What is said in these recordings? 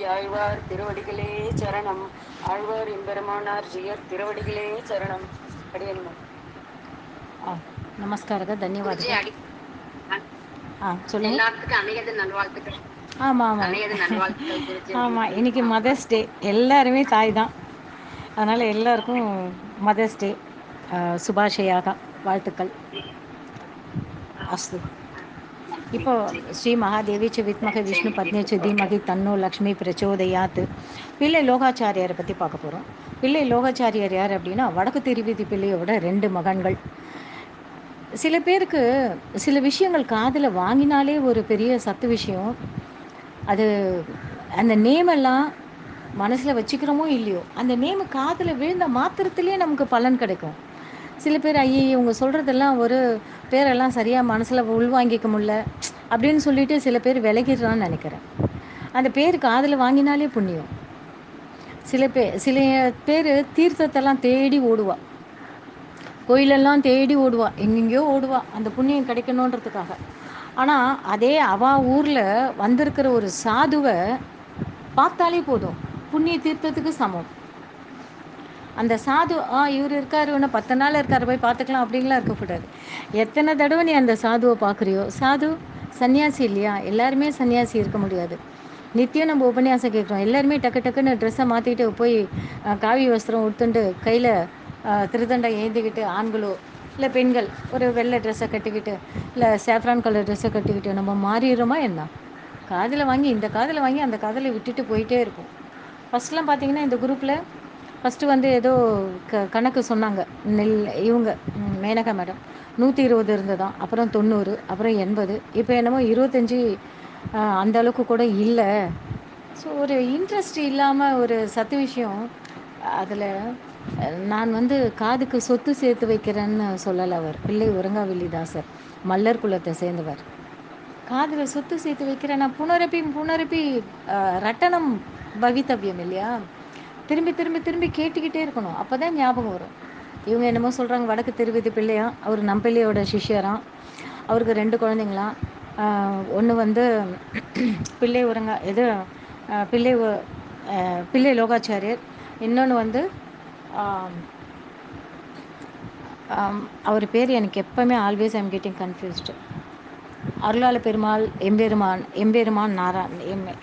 யாழ்வார் திருவடிகளே சரணம். ஆழ்வார் எம்பெருமானார் ஜியர் திருவடிகளே சரணம். அடியேன் ஆ நமஸ்காரங்க குருஜி ಧನ್ಯವಾದಗಳು. அடி சொல்லுங்கள். எல்லாத்துக்கும் அணையது நல்வாழ்த்துக்கள். ஆமாம் ஆமாம் அணையது நல்வாழ்த்துக்கள் குருஜி. ஆமாம், இன்னைக்கு மதர்ஸ் டே. எல்லாருமே தாய் தான். அதனால் எல்லாருக்கும் மதர்ஸ் டே சுபாஷயாக வாழ்த்துக்கள். அஸ்து. இப்போ ஸ்ரீ மகாதேவி ச வித்மக விஷ்ணு பத்னி ச தீமகி தன்னோ லக்ஷ்மி பிரச்சோதயாத் பிள்ளை லோகாச்சாரியாரை பற்றி பார்க்க போகிறோம். பிள்ளை லோகாச்சாரியார் யார் அப்படின்னா, வடக்கு திருவிதி பிள்ளையோட 2 மகன்கள். சில பேருக்கு சில விஷயங்கள் காதில் வாங்கினாலே ஒரு பெரிய சத்து விஷயம். அது அந்த நேமெல்லாம் மனசில் வச்சுக்கிறோமோ இல்லையோ, அந்த நேமு காதில் விழுந்த மாத்திரத்திலே நமக்கு பலன் கிடைக்கும். சில பேர் ஐயே இவங்க சொல்கிறதெல்லாம் ஒரு பேரெல்லாம் சரியாக மனசில் உள்வாங்கிக்க முடியல அப்படின்னு சொல்லிட்டு சில பேர் விலகிடுறான்னு நினைக்கிறேன். அந்த பேர் காதில் வாங்கினாலே புண்ணியம். சில பேர் தீர்த்தத்தெல்லாம் தேடி ஓடுவா, கோயிலெல்லாம் தேடி ஓடுவா, எங்கெங்கேயோ ஓடுவா அந்த புண்ணியம் கிடைக்கணுன்றதுக்காக. ஆனால் அதே அவா ஊரில் வந்திருக்கிற ஒரு சாதுவை பார்த்தாலே போதும், புண்ணிய தீர்த்தத்துக்கு சமம். அந்த சாது இவர் இருக்காரு, இன்னும் 10 நாள் இருக்காரு, போய் பார்த்துக்கலாம் அப்படின்லாம் இருக்கக்கூடாது. எத்தனை தடவை நீ அந்த சாதுவை பார்க்குறியோ, சாது சன்னியாசி இல்லையா, எல்லாருமே சன்னியாசி இருக்க முடியாது. நித்தியம் நம்ம உபன்யாசம் கேட்குறோம், எல்லாருமே டக்கு டக்குன்னு ட்ரெஸ்ஸை மாற்றிட்டு போய் காவி வஸ்திரம் உடுத்துண்டு கையில் திருதண்டை ஏந்திக்கிட்டு, ஆண்களோ இல்லை பெண்கள் ஒரு வெள்ளை ட்ரெஸ்ஸை கட்டிக்கிட்டு இல்லை சேஃப்ரான் கலர் ட்ரெஸ்ஸை கட்டிக்கிட்டு நம்ம மாறிடுறோமா என்ன? காதில் வாங்கி இந்த காதில் வாங்கி அந்த காதில் விட்டுட்டு போயிட்டே இருக்கும். ஃபஸ்ட்லாம் பார்த்தீங்கன்னா இந்த குரூப்பில் ஃபஸ்ட்டு வந்து ஏதோ கணக்கு சொன்னாங்க. நெல் இவங்க மேனகா மேடம் 120 இருந்ததாம், அப்புறம் 90, அப்புறம் 80, இப்போ என்னமோ 25 அந்த அளவுக்கு கூட இல்லை. ஸோ ஒரு இன்ட்ரெஸ்ட் இல்லாமல் ஒரு சத்து விஷயம் அதில். நான் வந்து காதுக்கு சொத்து சேர்த்து வைக்கிறேன்னு சொல்லலை. அவர் பிள்ளை உறங்காவில்லிதாசர் மல்லர் குலத்தை சேர்ந்தவர். காதில் சொத்து சேர்த்து வைக்கிறேன் நான், புனரப்பி புனரப்பி ரட்டனம் பவித்தவ்யம் இல்லையா, திரும்பி திரும்பி திரும்பி கேட்டுக்கிட்டே இருக்கணும், அப்போ தான் ஞாபகம் வரும். இவங்க என்னமோ சொல்கிறாங்க, வடக்கு திருவிதி பிள்ளையா, அவர் நம்பிள்ளையோட சிஷ்யராம். அவருக்கு 2 குழந்தைங்களாம். ஒன்று வந்து பிள்ளை உறங்க இது பிள்ளை பிள்ளை லோகாச்சாரியர், இன்னொன்று வந்து அவர் பேர் எனக்கு எப்போவுமே always I'm getting confused. Arulala Perumal Emperuman, Emperuman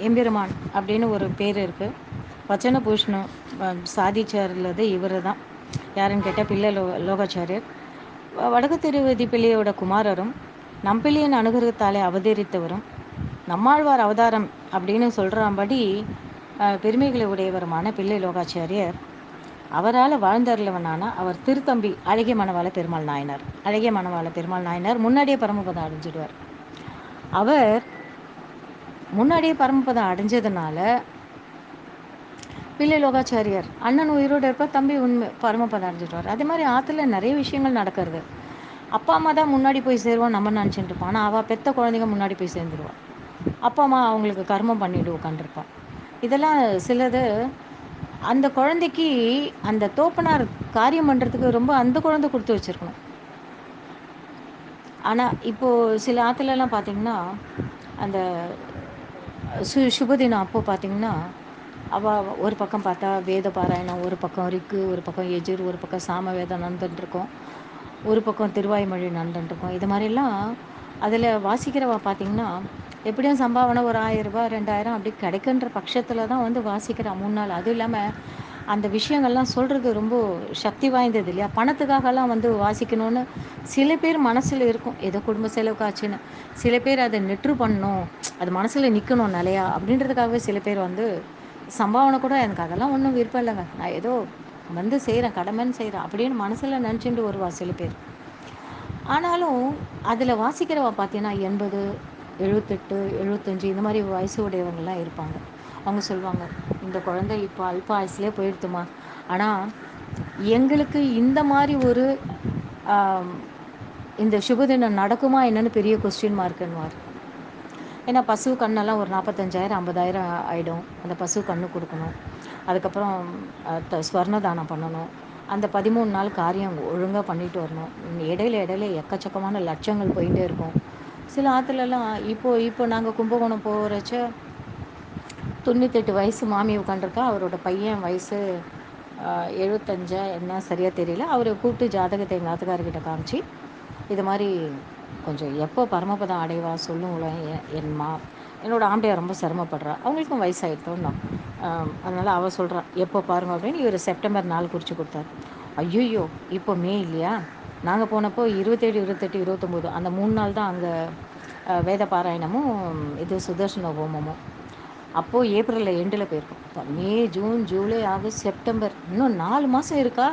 எம்பெருமான் அப்படின்னு ஒரு பேர் இருக்குது. வச்சன பூஷணம் சாதிச்சார்லது இவர் தான். யாருன்னு கேட்டால் பிள்ளை லோகாச்சாரியர். வடக்கு திருவதி பிள்ளையோட குமாரரும், நம்பிள்ளையின் அனுகிரகத்தாலே அவதரித்தவரும், நம்மாழ்வார் அவதாரம் அப்படின்னு சொல்கிறாம்படி பெருமைகளை உடையவருமான பிள்ளை லோகாச்சாரியர். அவரால் வாழ்ந்தருளவனான அவர் திருத்தம்பி அழகிய மணவாள பெருமாள் நாயனார். அழகிய மணவாள பெருமாள் நாயனார் முன்னாடியே பரமபதம் அடைஞ்சிடுவார். அவர் முன்னாடியே பரமபதம் அடைஞ்சதுனால பிள்ளை லோகாச்சாரியார் அண்ணன் உயிரோடு இருப்ப, தம்பி உண்மை பரமபதம் அடைஞ்சிடுவார். அதே மாதிரி ஆற்றுல நிறைய விஷயங்கள் நடக்கிறது. அப்பா அம்மா தான் முன்னாடி போய் சேருவோம் நம்ம நினச்சிட்டு இருப்போம். ஆனால் அவள் பெத்த குழந்தைங்க முன்னாடி போய் சேர்ந்துருவாள். அப்பா அம்மா அவங்களுக்கு கர்மம் பண்ணிட்டு உட்காந்துருப்பான். இதெல்லாம் சிலது அந்த குழந்தைக்கு அந்த தோப்பனார் காரியம் பண்ணுறதுக்கு ரொம்ப அந்த குழந்தை கொடுத்து வச்சுருக்கணும். ஆனால் இப்போது சில ஆற்றுலலாம் பார்த்திங்கன்னா அந்த சுபதினம் அப்போது பார்த்திங்கன்னா அவள் ஒரு பக்கம் பார்த்தா வேத பாராயணம், ஒரு பக்கம் ரிக்கு, ஒரு பக்கம் எஜுர், ஒரு பக்கம் சாம வேதம் நடந்துட்டுருக்கோம், ஒரு பக்கம் திருவாய்மொழி நடந்துட்டுருக்கோம். இது மாதிரிலாம் அதில் வாசிக்கிறவ பார்த்திங்கன்னா எப்படியும் சம்பாவனை ஒரு 1000 ரூபாய் 2000 அப்படி கிடைக்குன்ற பட்சத்தில் தான் வந்து வாசிக்கிறா 3 நாள். அதுவும் இல்லாமல் அந்த விஷயங்கள்லாம் சொல்கிறது ரொம்ப சக்தி வாய்ந்தது இல்லையா. பணத்துக்காகலாம் வந்து வாசிக்கணும்னு சில பேர் மனசில் இருக்கும், ஏதோ குடும்ப செலவுக்கு ஆச்சுன்னு. சில பேர் அதை நெட்ரு பண்ணணும், அது மனசில் நிற்கணும் நிலையா அப்படின்றதுக்காகவே சில பேர் வந்து சம்பாவனை கூட, எனக்கு அதெல்லாம் ஒன்றும் விருப்பம் இல்லைங்க, நான் ஏதோ வந்து செய்கிறேன், கடமைன்னு செய்கிறேன் அப்படின்னு மனசில் நினச்சிட்டு வருவா சில பேர். ஆனாலும் அதில் வாசிக்கிறவ பார்த்தீங்கன்னா 80, 78, 75 இந்த மாதிரி வயசு உடையவங்கள்லாம் இருப்பாங்க. அவங்க சொல்லுவாங்க, இந்த குழந்தை இப்போ அல்ப ஆயுஸ்லேயே போயிடுத்துமா, ஆனால் எங்களுக்கு இந்த மாதிரி ஒரு இந்த சுபதினம் நடக்குமா என்னன்னு பெரிய கொஸ்டின் மார்க்குன்னுவார். ஏன்னா பசு கண்ணெல்லாம் ஒரு 45,000 50,000 ஆகிடும். அந்த பசு கண்ணு கொடுக்கணும், அதுக்கப்புறம் ஸ்வர்ண தானம் பண்ணணும், அந்த 13 நாள் காரியம் ஒழுங்காக பண்ணிட்டு வரணும். இடையில இடையில எக்கச்சக்கமான லட்சங்கள் போயிட்டே இருக்கும். சில ஆற்றுலலாம் இப்போ நாங்கள் கும்பகோணம் போகிறச்ச 98 வயசு மாமி உட்காந்துருக்கா. அவரோட பையன் வயசு 75 என்ன சரியாக தெரியல. அவரை கூப்பிட்டு ஜாதகத்தை எங்கள் ஆத்துக்காரர்கிட்ட காமிச்சு, இது மாதிரி கொஞ்சம் எப்போ பரமபதம் அடைவா சொல்லுங்களேன். என்னோட ஆம்பளையார் ரொம்ப சிரமப்படுறா, அவங்களுக்கும் வயசாகிடுத்தோம். அதனால் அவள் சொல்கிறா எப்போ பாருங்க அப்படின்னு. இவர் செப்டம்பர் 4 குறித்து கொடுத்தாரு. ஐயோ, இப்போ மே இல்லையா? நாங்கள் போனப்போ 27, 28, 29 அந்த 3 நாள் தான் அங்கே வேத பாராயணமும் இது சுதர்சன ஹோமமும். அப்போது ஏப்ரலில் எண்டில் போயிருக்கோம். இப்போ மே, ஜூன், ஜூலை, ஆகஸ்ட், செப்டம்பர், இன்னும் 4 மாதம் இருக்கா?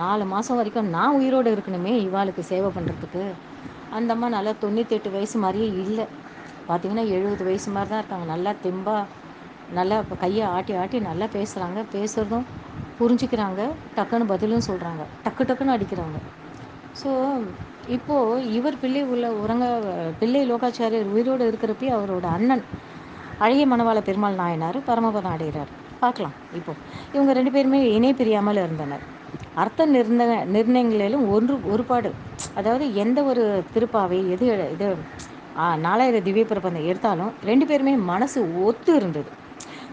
4 மாதம் வரைக்கும் நான் உயிரோடு இருக்கணுமே இவாளுக்கு சேவை பண்ணுறதுக்கு. அந்த அம்மா நல்லா 98 வயசு மாதிரியே இல்லை. பார்த்திங்கன்னா 70 வயசு மாதிரி தான் இருக்காங்க. நல்லா தெம்பாக, நல்லா இப்போ கையை ஆட்டி ஆட்டி நல்லா பேசுகிறாங்க. பேசுகிறதும் புரிஞ்சுக்கிறாங்க. டக்குன்னு பதிலும் சொல்கிறாங்க. டக்கு டக்குன்னு அடிக்கிறாங்க. ஸோ இப்போது இவர் பிள்ளை பிள்ளை லோகாச்சாரியர் உயிரோடு இருக்கிறப்பே அவரோட அண்ணன் அழகிய மணவாள பெருமாள் நாயனார் பரமபதம் அடைகிறார். பார்க்கலாம். இப்போது இவங்க 2 பேருமே இணை பிரியாமல் இருந்தனர். அர்த்த நிர்ணயங்களிலும் ஒருபாடு. அதாவது எந்த ஒரு திருப்பாவை இது 4000 திவ்ய பிரபந்தம் எடுத்தாலும் 2 பேருமே மனசு ஒத்து இருந்தது.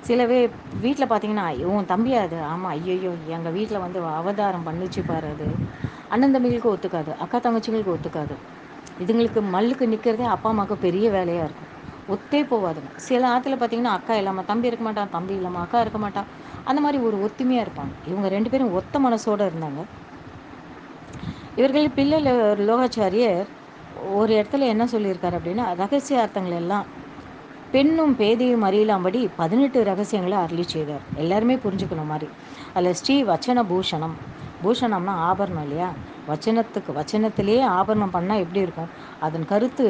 சிலவே வீட்டில் பார்த்தீங்கன்னா, உன் தம்பியா அது? ஆமாம். ஐயையோ, எங்கள் வீட்டில் வந்து அவதாரம் பண்ணிச்சு பாரு அது. அண்ணன் தம்பிகளுக்கு ஒத்துக்காது, அக்கா தங்கச்சிங்களுக்கு ஒத்துக்காது. இதுங்களுக்கு மல்லுக்கு நிற்கிறதே அப்பா அம்மாவுக்கு பெரிய வேலையாக இருக்கும். ஒத்தே போகாதுங்க. சில ஆற்றுல பார்த்தீங்கன்னா, அக்கா இல்லாமல் தம்பி இருக்க மாட்டான், தம்பி இல்லாமல் அக்கா இருக்க மாட்டான். அந்த மாதிரி ஒரு ஒத்துமையாக இருப்பாங்க. இவங்க 2 பேரும் ஒத்த மனசோடு இருந்தாங்க. இவர்கள் பிள்ளை லோகாச்சாரியர் ஒரு இடத்துல என்ன சொல்லியிருக்காரு அப்படின்னா, ரகசிய அர்த்தங்கள் எல்லாம் பெண்ணும் பேதையும் அறியலாம்படி 18 ரகசியங்களை அருளி செய்தார். எல்லாருமே புரிஞ்சுக்கணும் மாதிரி. அதில் ஸ்ரீ வச்சன பூஷணம். பூஷணம்னா ஆபரணம் இல்லையா? வச்சனத்திலேயே ஆபரணம் பண்ணால் எப்படி இருக்கும்? அதன் கருத்து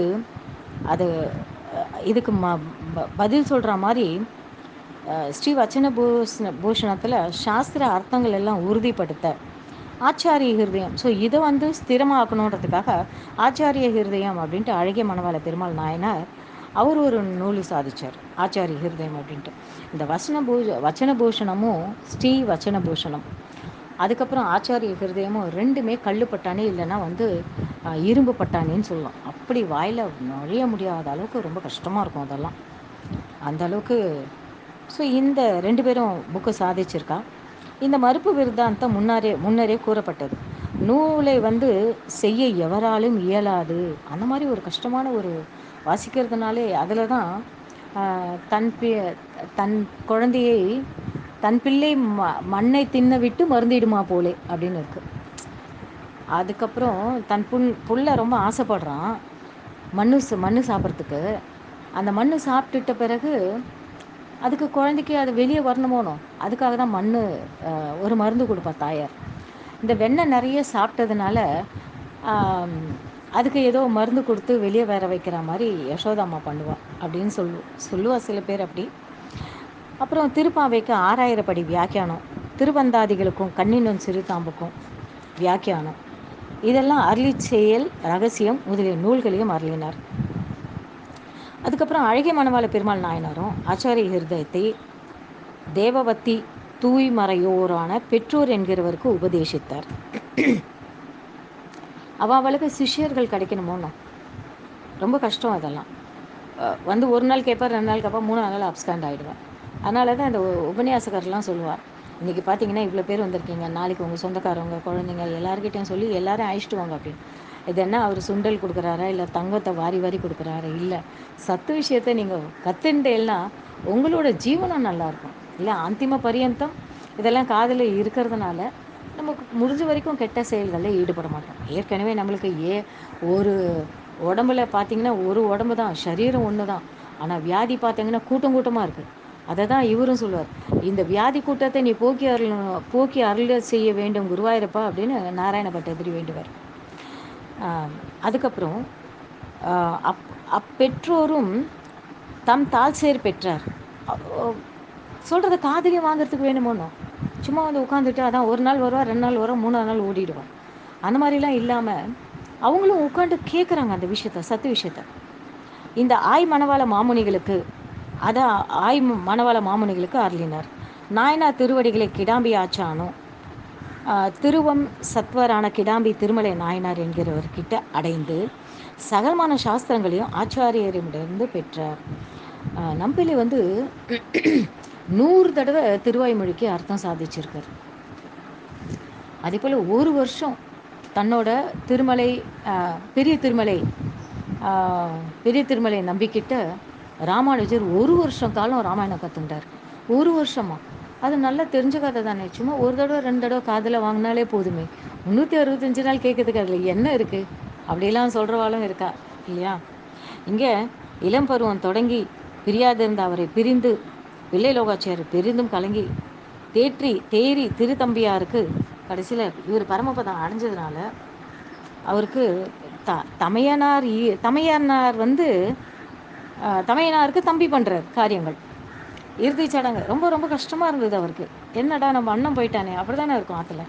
அது இதுக்கு பதில் சொல்கிற மாதிரி ஸ்ரீ வச்சன பூஷணத்தில் சாஸ்திர அர்த்தங்கள் எல்லாம் உறுதிப்படுத்த ஆச்சாரிய ஹிருதயம். ஸோ இதை வந்து ஸ்திரமாக்கணுன்றதுக்காக ஆச்சாரிய ஹிருதயம் அப்படின்ட்டு அழகிய மணவாள பெருமாள் நாயனார் அவர் ஒரு நூல் சாதித்தார், ஆச்சாரிய ஹிருதயம் அப்படின்ட்டு. இந்த வச்சன பூஷணமும் ஸ்ரீ வச்சன பூஷணம், அதுக்கப்புறம் ஆச்சாரிய ஹிருதயமும் ரெண்டுமே கல்லு பட்டாணி இல்லைன்னா வந்து இரும்பு பட்டாணின்னு சொல்லலாம். அப்படி வாயில் நுழைய முடியாத அளவுக்கு ரொம்ப கஷ்டமாக இருக்கும் அதெல்லாம், அந்த அளவுக்கு. ஸோ இந்த 2 பேரும் புக்கு சாதிச்சிருக்கா. இந்த மறுப்பு விருத்தாந்தம் முன்னரே கூறப்பட்டது. நூலை வந்து செய்ய எவராலும் இயலாது. அந்த மாதிரி ஒரு கஷ்டமான ஒரு வாசிக்கிறதுனாலே அதில் தான் தன் குழந்தையை தன் பிள்ளை மண்ணை தின்ன விட்டு மருந்திடுமா போலே அப்படின்னு இருக்குது. அதுக்கப்புறம் தன் புள்ள ரொம்ப ஆசைப்படுறான் மண்ணு சாப்பிட்றதுக்கு. அந்த மண் சாப்பிட்டுட்ட பிறகு அதுக்கு குழந்தைக்கு அது வெளியே வரணுமோனோ, அதுக்காக தான் ஒரு மருந்து கொடுப்பா தாயார். இந்த வெண்ணெய் நிறைய சாப்பிட்டதுனால அதுக்கு ஏதோ மருந்து கொடுத்து வெளியே வர வைக்கிற மாதிரி யசோதாம்மா பண்ணுவாள் அப்படின்னு சொல்லுவா சில பேர் அப்படி. அப்புறம் திருப்பாவைக்கு 6000 படி வியாக்கியானம், திருவந்தாதிகளுக்கும் கண்ணினும் சிறுதாம்புக்கும் வியாக்கியானம், இதெல்லாம் அருளி செயல் ரகசியம் முதலிய நூல்களையும் அருளினார். அதுக்கப்புறம் அழகிய மணவாள பெருமாள் நாயனாரும் ஆச்சாரிய ஹிருதயத்தை தேவவத்தி தூய்மறையோரான பெற்றோர் என்கிறவருக்கு உபதேசித்தார். அவளுக்கு சிஷ்யர்கள் கிடைக்கணுமோன்னு ரொம்ப கஷ்டம். அதெல்லாம் வந்து ஒரு நாள் கேட்பார், 2 நாள் கேட்பார், 3 நாள் அப்ஸ்காண்ட் ஆகிடுவேன். அதனால தான் இந்த உபன்யாசகர்லாம் சொல்லுவார், இன்றைக்கி பார்த்தீங்கன்னா இவ்வளோ பேர் வந்திருக்கீங்க, நாளைக்கு உங்கள் சொந்தக்காரவங்க குழந்தைங்க எல்லாருக்கிட்டையும் சொல்லி எல்லாரும் அழைச்சிட்டு வாங்க அப்படின்னு. இது என்ன அவர் சுண்டல் கொடுக்குறாரா இல்லை தங்கத்தை வாரி வாரி கொடுக்குறாரா? இல்லை, சத்து விஷயத்தை நீங்கள் கற்றுண்டேன்னா உங்களோட ஜீவனம் நல்லாயிருக்கும். இல்லை அந்திம பரியந்தம் இதெல்லாம் காதில் இருக்கிறதுனால நமக்கு முடிஞ்ச வரைக்கும் கெட்ட செயல்களில் ஈடுபட மாட்டோம். ஏற்கனவே நம்மளுக்கு ஒரு உடம்புல பார்த்திங்கன்னா ஒரு உடம்பு தான், சரீரம் ஒன்று தான். ஆனால் வியாதி பார்த்திங்கன்னா கூட்டம் கூட்டமாக இருக்குது. அதை தான் இவரும் சொல்லுவார், இந்த வியாதி கூட்டத்தை நீ போக்கி அருள செய்ய வேண்டும் குருவாயிருப்பா அப்படின்னு நாராயண பட்டதிரி வேண்டுவார். அதுக்கப்புறம் அப்பெற்றோரும் தம் தாழ்சேர் பெற்றார். சொல்கிறத காதலியும் வாங்கிறதுக்கு வேணுமோனோ, சும்மா வந்து உட்காந்துட்டு அதான் ஒரு நாள் வருவா, 2 நாள் வரும், 3 நாள் ஓடிடுவான். அந்த மாதிரிலாம் இல்லாமல் அவங்களும் உட்காந்து கேட்குறாங்க அந்த விஷயத்த, சத்து விஷயத்த. இந்த மணவாள மாமுனிகளுக்கு மணவாள மாமுனிகளுக்கு அருளினார். நாயனார் திருவடிகளை கிடாம்பி ஆச்சானும் திருவம் சத்வரான கிடாம்பி திருமலை நாயனார் என்கிறவர்கிட்ட அடைந்து சகலமான சாஸ்திரங்களையும் ஆச்சாரியரிடமிருந்து பெற்றார். நம்பிள்ளை வந்து 100 தடவை திருவாய்மொழிக்கு அர்த்தம் சாதிச்சிருக்கார். அதேபோல் ஒரு வருஷம் தன்னோட திருமலை பெரிய திருமலை பெரிய திருமலை நம்பிக்கிட்ட ராமானுஜர் ஒரு வருஷம் காலம் ராமாயணம் கற்றுண்டார். ஒரு வருஷமா? அது நல்லா தெரிஞ்ச கதை தானே. சும்மா ஒரு தடவை 2 தடவை காதில் வாங்கினாலே போதுமே. 365 நாள் கேட்கறதுக்கு அதில் என்ன இருக்குது? அப்படிலாம் சொல்கிறவாளும் இருக்கா இல்லையா? இங்கே இளம் பருவம் தொடங்கி பிரியாதிருந்த அவரை பிரிந்து பிள்ளை லோகாச்சாரியர் பெரிதும் கலங்கி தேறி திருத்தம்பியாருக்கு கடைசியில் இவர் பரமபதம் அடைஞ்சதுனால அவருக்கு தமையனார் வந்து தமையனாருக்கு தம்பி பண்ணுறார் காரியங்கள். இறுதி சடங்கு ரொம்ப ரொம்ப கஷ்டமாக இருந்தது அவருக்கு. என்னடா நம்ம அண்ணன் போயிட்டானே, அப்படி தானே இருக்கும் ஆற்றுல.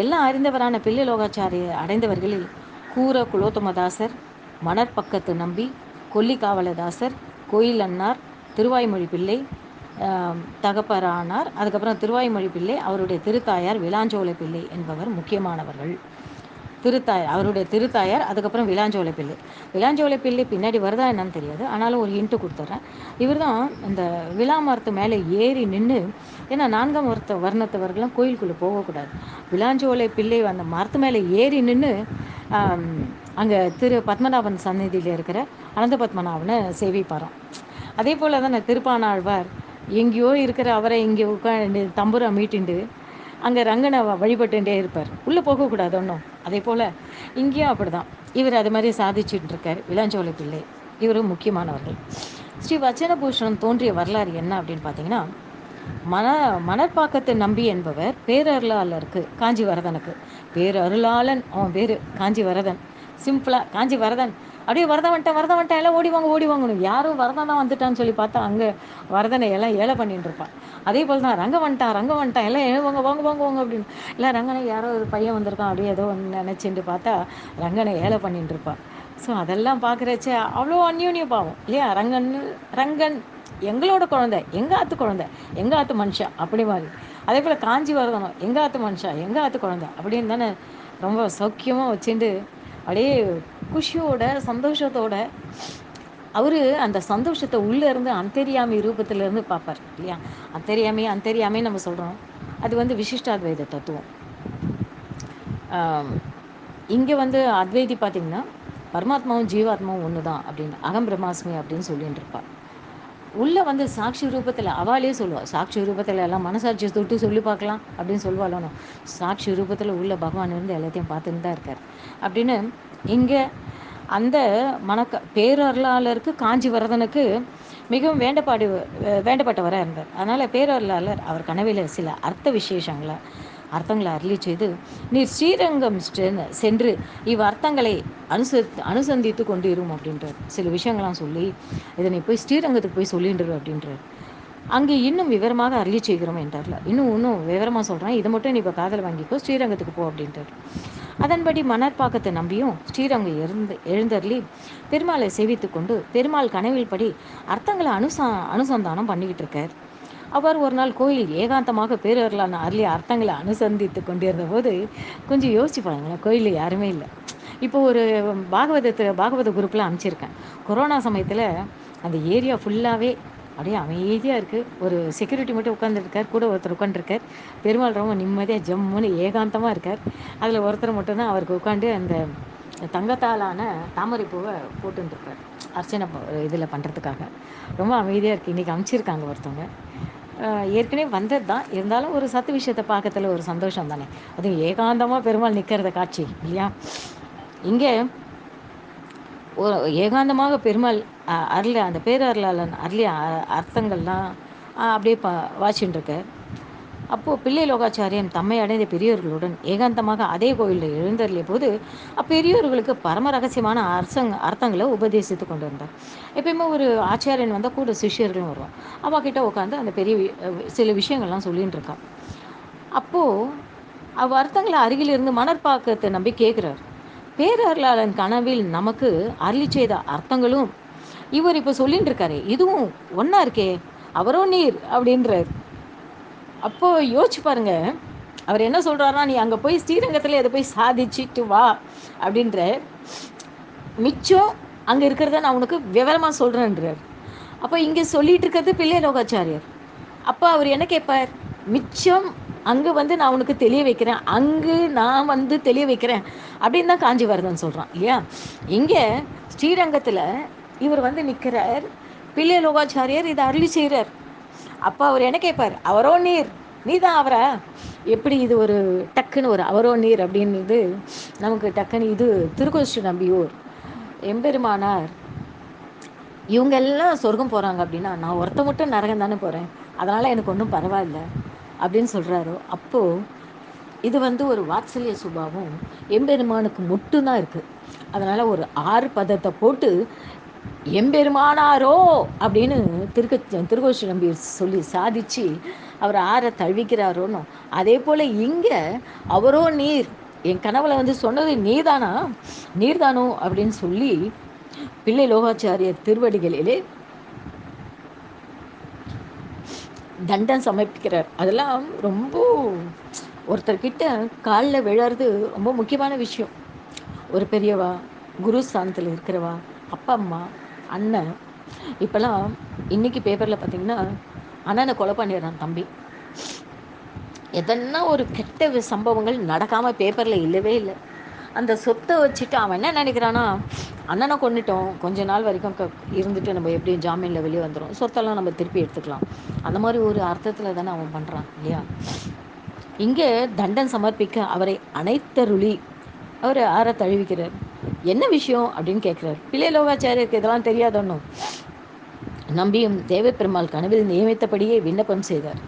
எல்லாம் அறிந்தவரான பிள்ளை லோகாச்சாரிய அடைந்தவர்களில் கூர குலோத்தமதாசர், மணற்பக்கத்து நம்பி, கொல்லிக்காவலதாசர், கோயில் அன்னார், திருவாய்மொழி பிள்ளை தகப்பரானார், அதுக்கப்புறம் திருவாய்மொழி பிள்ளை, அவருடைய திருத்தாயார் விளாஞ்சோலை பிள்ளை என்பவர் முக்கியமானவர்கள். அவருடைய திருத்தாயார், அதுக்கப்புறம் விளாஞ்சோலை பிள்ளை. விளாஞ்சோலை பிள்ளை பின்னாடி வருதா என்னன்னு தெரியாது, ஆனாலும் ஒரு ஹிண்ட்டு கொடுத்துட்றேன். இவர் தான் இந்த விழா மரத்து மேலே ஏறி நின்று, ஏன்னா 4ஆம் வர்ணத்தவர்கள்லாம் கோயிலுக்குள்ளே போகக்கூடாது. விளாஞ்சோலை பிள்ளை அந்த மரத்து மேலே ஏறி நின்று அங்கே திரு பத்மநாபன் சந்நிதியில் இருக்கிற அனந்த பத்மநாபனை சேவிப்பாராம். அதே போல் தான் திருப்பானாழ்வார் எங்கேயோ இருக்கிற அவரை இங்கே உட்காந்து தம்புரை மீட்டிண்டு அங்கே ரங்கனை வழிபட்டுட்டே இருப்பார், உள்ளே போகக்கூடாது ஒன்றும். அதே போல் இங்கேயும் அப்படி தான் இவர் அது மாதிரி சாதிச்சுட்டு இருக்கார் விளாஞ்சோலை பிள்ளை. இவரும் முக்கியமானவர்கள். ஸ்ரீ வச்சனபூஷணம் தோன்றிய வரலாறு என்ன அப்படின்னு பார்த்தீங்கன்னா, மணற்பாக்கத்து நம்பி என்பவர் பேரருளாளருக்கு காஞ்சி வரதனுக்கு பேரருளாளன் அவன் பேர் காஞ்சி வரதன். சிம்பிளாக காஞ்சி வரதன், அப்படியே வரதன் வந்துட்டேன் எல்லாம் ஓடி வாங்கணும். யாரும் வரதன் தான் வந்துட்டான்னு சொல்லி பார்த்தா அங்கே வரதனை எல்லாம் ஏழை பண்ணிட்டு இருப்பான். அதே போல் தான் ரங்க வந்துட்டான் எல்லாம் வாங்க அப்படின்னு. இல்லை ரங்கனை யாரோ ஒரு பையன் வந்திருக்கான் அப்படியே ஏதோ ஒன்று நினச்சிட்டு பார்த்தா ரங்கனை ஏழை பண்ணிட்டு இருப்பான். ஸோ அதெல்லாம் பார்க்குறச்ச அவ்வளோ அந்யோன்ய பாவம் இல்லையா? ரங்கன் எங்களோட குழந்தை, எங்கள் ஆற்று குழந்தை, எங்கள் ஆற்று மனுஷா அப்படி மாதிரி. அதே போல் காஞ்சி வரதனும் எங்கள் ஆற்று மனுஷா, எங்கள் ஆற்று குழந்தை அப்படின்னு தானே ரொம்ப சௌக்கியமாக வச்சுட்டு அப்படியே குஷியோட சந்தோஷத்தோட அவர் அந்த சந்தோஷத்தை உள்ளேருந்து அந்தரியாமி ரூபத்திலேருந்து பார்ப்பார் இல்லையா? அந்தரியாமே நம்ம சொல்கிறோம். அது வந்து விசிஷ்டாத்வைத தத்துவம். இங்கே வந்து அத்வைதி பார்த்திங்கன்னா பரமாத்மாவும் ஜீவாத்மாவும் ஒன்று தான் அப்படின்னு அகம் பிரம்மாஸ்மி அப்படின்னு சொல்லிட்டு இருப்பாள். உள்ளே வந்து சாட்சி ரூபத்தில் அவளே சொல்லுவாள். சாட்சி ரூபத்தில் எல்லாம் மனசாட்சியை தொட்டு சொல்லி பார்க்கலாம் அப்படின்னு சொல்லுவாளோ. சாட்சி ரூபத்தில் உள்ள பகவான் இருந்து எல்லாத்தையும் பார்த்துன்னு தான் இருக்கார் அப்படின்னு. இங்கே அந்த பேரருளாளருக்கு காஞ்சி வரதனுக்கு மிகவும் வேண்டப்பட்டவராக இருந்தார். அதனால் பேரருளாளர் அவர் கனவில் சில அர்த்தங்களை அருளி செய்து, நீர் ஸ்ரீரங்கம் சென்று அர்த்தங்களை அனுசந்தித்து கொண்டிரும் அப்படின்றார். சில விஷயங்கள்லாம் சொல்லி இதை நீ போய் ஸ்ரீரங்கத்துக்கு போய் சொல்லின்றார் அப்படின்றார். அங்கே இன்னும் விவரமாக அருளி செய்கிறோம் என்றார்ல. இன்னும் விவரமாக சொல்கிறேன், இதை மட்டும் நீ இப்போ காதல் வாங்கிக்கோ, ஸ்ரீரங்கத்துக்கு போ அப்படின்றார். அதன்படி மணற்பாக்கத்தை நம்பியும் ஸ்ரீரங்கம் எழுந்தருளி பெருமாளை சேவித்து கொண்டு பெருமாள் கனவில் படி அர்த்தங்களை அனுசந்தானம் பண்ணிக்கிட்டு இருக்கார். அவர் ஒரு நாள் கோயில் ஏகாந்தமாக பேரர்களான அருளி அர்த்தங்களை அனுசந்தித்து கொண்டிருந்த போது கொஞ்சம் யோசிச்சு பாருங்களேன், கோயிலில் யாருமே இல்லை. இப்போ ஒரு பாகவத குரூப்பில் அனுப்பிச்சிருக்கேன். கொரோனா சமயத்தில் அந்த ஏரியா ஃபுல்லாகவே அப்படியே அமைதியாக இருக்குது. ஒரு செக்யூரிட்டி மட்டும் உட்காந்துருக்கார், கூட ஒருத்தர் உட்காந்துருக்கார். பெருமாள் ரொம்ப நிம்மதியாக ஜம்முன்னு ஏகாந்தமாக இருக்கார். அதில் ஒருத்தர் மட்டும்தான் அவருக்கு உட்காந்து அந்த தங்கத்தாலான தாமரை பூவை போட்டுருக்கார் அர்ச்சனை இதில் பண்ணுறதுக்காக. ரொம்ப அமைதியாக இருக்குது. இன்றைக்கி அனுப்பிச்சிருக்காங்க ஒருத்தவங்க. ஏற்கனவே வந்தது தான், இருந்தாலும் ஒரு சத்து விஷயத்தை பார்க்கறதுல ஒரு சந்தோஷம் தானே. அதுவும் ஏகாந்தமாக பெருமாள் நிற்கிறத காட்சி இல்லையா? இங்கே ஒரு ஏகாந்தமாக பெருமாள் அருள அந்த பேரருளாளன் அருளிய அர்த்தங்கள்லாம் அப்படியே வாசிச்சுட்டு இருக்க. அப்போது பிள்ளை லோகாச்சாரியம் தம்மை அடைந்த பெரியோர்களுடன் ஏகாந்தமாக அதே கோயிலில் எழுந்தருளிய போது அப்பெரியோர்களுக்கு பரம ரகசியமான அர்த்தங்களை உபதேசித்து கொண்டு வந்தார். எப்பயுமே ஒரு ஆச்சாரியன் வந்தால் கூட சிஷ்யர்களும் வருவான். அவகிட்ட உட்காந்து அந்த பெரிய சில விஷயங்கள்லாம் சொல்லின்னு இருக்கான். அப்போது அர்த்தங்களை அருகிலிருந்து மணற்பாக்கத்தை நம்பி கேட்குறார். பேரருளாளன் கனவில் நமக்கு அருளி செய்த அர்த்தங்களும் இவர் இப்போ சொல்லிட்டு இருக்காரு, இதுவும் ஒன்றா இருக்கே, அவரோ நீர் அப்படின்றார். அப்போது யோசிச்சு பாருங்க, அவர் என்ன சொல்கிறாருன்னா, நீ அங்கே போய் ஸ்ரீரங்கத்தில் எதை போய் சாதிச்சுட்டு வா அப்படின்ற, மிச்சம் அங்கே இருக்கிறத நான் உனக்கு விவரமாக சொல்கிறேன்றார். அப்போ இங்கே சொல்லிட்டு இருக்கிறது பிள்ளை லோகாச்சாரியர். அப்போ அவர் என்ன கேட்பார்? மிச்சம் அங்கே வந்து நான் உனக்கு தெளிய வைக்கிறேன், அங்கு நான் வந்து தெளிய வைக்கிறேன் அப்படின்னு தான் காஞ்சிவரதன் சொல்கிறான் இல்லையா? இங்கே ஸ்ரீரங்கத்தில் இவர் வந்து நிற்கிறார், பிள்ளை லோகாச்சாரியர் இதை அருளி செய்கிறார். அப்போ அவர் என்ன கேட்பார்? அவரோ நீர், நீ தான் அவரா? எப்படி இது ஒரு டக்குன்னு ஒரு அவரோ நீர் அப்படின்றது நமக்கு டக்குன்னு இது திருக்கோஷ்டி நம்பியூர் எம்பெருமானார் இவங்க எல்லாம் சொர்க்கம் போகிறாங்க அப்படின்னா நான் ஒருத்த மட்டும் நரகம் தானே போகிறேன், அதனால் எனக்கு ஒன்றும் பரவாயில்ல அப்படின்னு சொல்கிறாரோ, அப்போது இது வந்து ஒரு வாத்சல்ய சுபாவம் எம்பெருமானுக்கு மட்டும்தான் இருக்குது. அதனால் ஒரு 6 பதத்தை போட்டு எம்பெருமானாரோ அப்படின்னு திருக்கோஷ்டி நம்பி சொல்லி சாதிச்சு அவர் ஆற தழுவிக்கிறாரோன்னு, அதே போல் இங்கே அவரோ நீர், என் கனவுல வந்து சொன்னது நீதானா, நீர்தானோ அப்படின்னு சொல்லி பிள்ளை லோகாச்சாரியர் திருவடிகளிலே தண்டம் சமர்ப்பிக்கிறார். அதெல்லாம் ரொம்ப ஒருத்தர்கிட்ட காலில் விழறது ரொம்ப முக்கியமான விஷயம். ஒரு பெரியவா, குரு ஸ்தானத்தில் இருக்கிறவா, அப்பா அம்மா, அண்ணன். இப்போல்லாம் இன்றைக்கி பேப்பரில் பார்த்திங்கன்னா அண்ணனை கொலை பண்ணிடுறான் தம்பி. எதனா ஒரு கெட்ட சம்பவங்கள் நடக்காமல் பேப்பரில் இல்லவே இல்லை. அந்த சொத்தை வச்சுட்டு அவன் என்ன நினைக்கிறான்னா, அண்ணனை கொண்டுட்டோம், கொஞ்ச நாள் வரைக்கும் இருந்துட்டு நம்ம எப்படியும் ஜாமீனில் வெளியே வந்துடும், சொத்தெல்லாம் நம்ம திருப்பி எடுத்துக்கலாம், அந்த மாதிரி ஒரு அர்த்தத்தில் தானே அவன் பண்ணுறான் இல்லையா? இங்கே தண்டன் சமர்ப்பிக்க அவரை அனைத்தருளி அவர் ஆற தழுவிக்கிறார். என்ன விஷயம் அப்படின்னு கேட்குறாரு. பிள்ளை லோகாச்சாரியருக்கு இதெல்லாம் தெரியாதொன்னும். நம்பியும் தேவப்பெருமாள் கனவில் நியமித்தபடியே விண்ணப்பம் செய்தார்.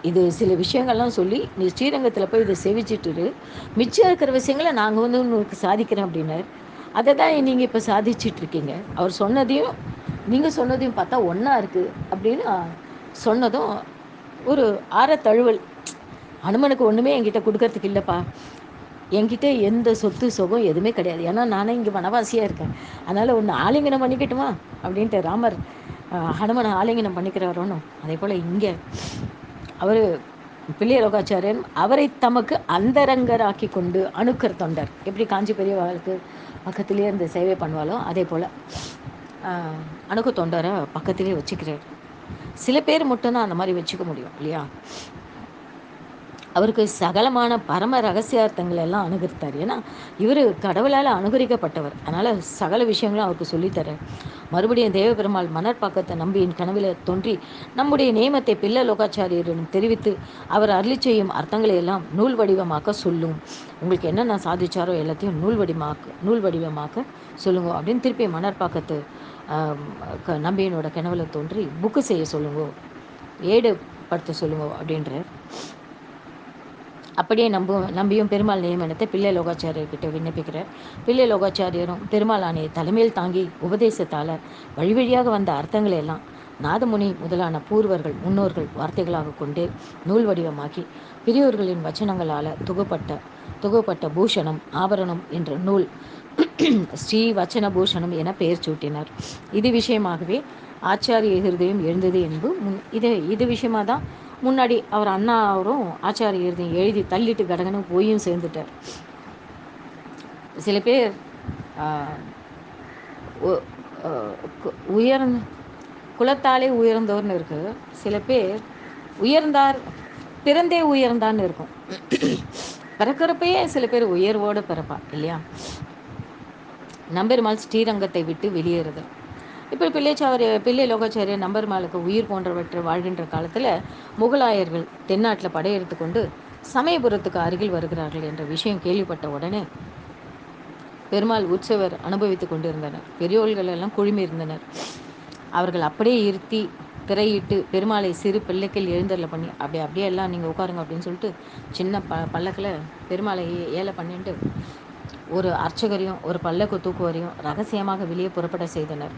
இது சில விஷயங்கள்லாம் சொல்லி நீ ஸ்ரீரங்கத்தில் போய் இதை சேவிச்சிட்டு மிச்சம் இருக்கிற விஷயங்களை நாங்கள் வந்து உங்களுக்கு சாதிக்கிறேன் அப்படின்னார். அதை தான் நீங்கள் இப்போ சாதிச்சிட்ருக்கீங்க. அவர் சொன்னதையும் நீங்கள் சொன்னதையும் பார்த்தா ஒன்றா இருக்குது அப்படின்னு சொன்னதும் ஒரு ஆற தழுவல். ஹனுமனுக்கு ஒன்றுமே என்கிட்ட கொடுக்கறதுக்கு இல்லைப்பா, என்கிட்ட எந்த சொத்து சுகம் எதுவுமே கிடையாது, ஏன்னா நானே இங்கே வனவாசியாக இருக்கேன், அதனால் ஒன்று ஆலிங்கனம் பண்ணிக்கட்டுமா அப்படின்ட்டு ராமர் ஹனுமனை ஆலிங்கனம் பண்ணிக்கிறாரோன்னு, அதே போல் இங்கே அவர் பிள்ளைய லோகாச்சாரியன் அவரை தமக்கு அந்தரங்கராக்கி கொண்டு அணுக்கர் தொண்டர், எப்படி காஞ்சி பெரியவாளுக்கு பக்கத்திலேயே இந்த சேவை பண்ணுவாலோ அதே போல் அணுக்கு தொண்டரை பக்கத்திலே வச்சுக்கிறார். சில பேர் மட்டும்தான் அந்த மாதிரி வச்சுக்க முடியும் இல்லையா? அவருக்கு சகலமான பரம ரகசியார்த்தங்கள் எல்லாம் அனுகரித்தார். ஏன்னா இவர் கடவுளால் அனுகரிக்கப்பட்டவர், அதனால் சகல விஷயங்களும் அவருக்கு சொல்லித்தரார். மறுபடியும் தேவபெருமாள் மணற்பாக்கத்தை நம்பியின் கனவில் தோன்றி நம்முடைய நியமத்தை பிள்ளை லோகாச்சாரியரிடம் தெரிவித்து அவர் அருளி செய்யும் அர்த்தங்களை எல்லாம் நூல் வடிவமாக்க சொல்லும், உங்களுக்கு என்னென்ன சாதிச்சாரோ எல்லாத்தையும் நூல் வடிவமாக்க சொல்லுங்க அப்படின்னு திருப்பி மணற்பாக்கத்து நம்பியனோட கனவுல தோன்றி புக்கு செய்ய சொல்லுங்க, ஏடு படுத்த சொல்லுங்க அப்படின்றார். அப்படியே நம்பியும் பெருமாள் நியமனத்தை பிள்ளை லோகாச்சாரியர்கிட்ட விண்ணப்பிக்கிறார். பிள்ளை லோகாச்சாரியரும் பெருமாள் ஆணையை தலைமையில் தாங்கி உபதேசத்தால் வழி வழியாக வந்த அர்த்தங்களை எல்லாம் நாதமுனி முதலான பூர்வர்கள் முன்னோர்கள் வார்த்தைகளாக கொண்டு நூல் வடிவமாக்கி பெரியோர்களின் வச்சனங்களால் தொகுப்பட்ட பூஷணம் ஆபரணம் என்ற நூல் ஸ்ரீ வச்சன பூஷணம் என பெயர் சூட்டினார். இது விஷயமாகவே ஆச்சாரிய ஹிருதயம் எழுந்தது என்பது இது விஷயமாக தான் முன்னாடி அவர் அண்ணா அவரும் ஆச்சாரிய ஹிருதயம் எழுதி தள்ளிட்டு கடகனும் போயும் சேர்ந்துட்டார். சில பேர் குலத்தாலே உயர்ந்தோர்னு இருக்கு, சில பேர் உயர்ந்தார் பிறந்தே உயர்ந்தான்னு இருக்கும். பிறக்கிறப்பயே சில பேர் உயர்வோடு பிறப்பா இல்லையா? நம்பெருமாள் ஸ்ரீரங்கத்தை விட்டு வெளியேறுது. இப்போ பிள்ளை லோகாச்சாரியர் நம்பெருமாளுக்கு உயிர் போன்றவற்றை வாழ்கின்ற காலத்தில் முகலாயர்கள் தென்னாட்டில் படையெடுத்து கொண்டு சமயபுரத்துக்கு அருகில் வருகிறார்கள் என்ற விஷயம் கேள்விப்பட்ட உடனே பெருமாள் உற்சவர் அனுபவித்து கொண்டிருந்தனர். பெரியோர்கள் எல்லாம் குழுமி இருந்தனர். அவர்கள் அப்படியே இருத்தி திரையிட்டு பெருமாளை சிறு பிள்ளைகள் எழுந்தரில் பண்ணி அப்படியே எல்லாம் நீங்கள் உட்காருங்க அப்படின்னு சொல்லிட்டு சின்ன பல்லக்கில் பெருமாளை ஏலை பண்ணிட்டு ஒரு அர்ச்சகரையும் ஒரு பல்லக்கு தூக்குவரையும் ரகசியமாக வெளியே புறப்பட செய்தனர்.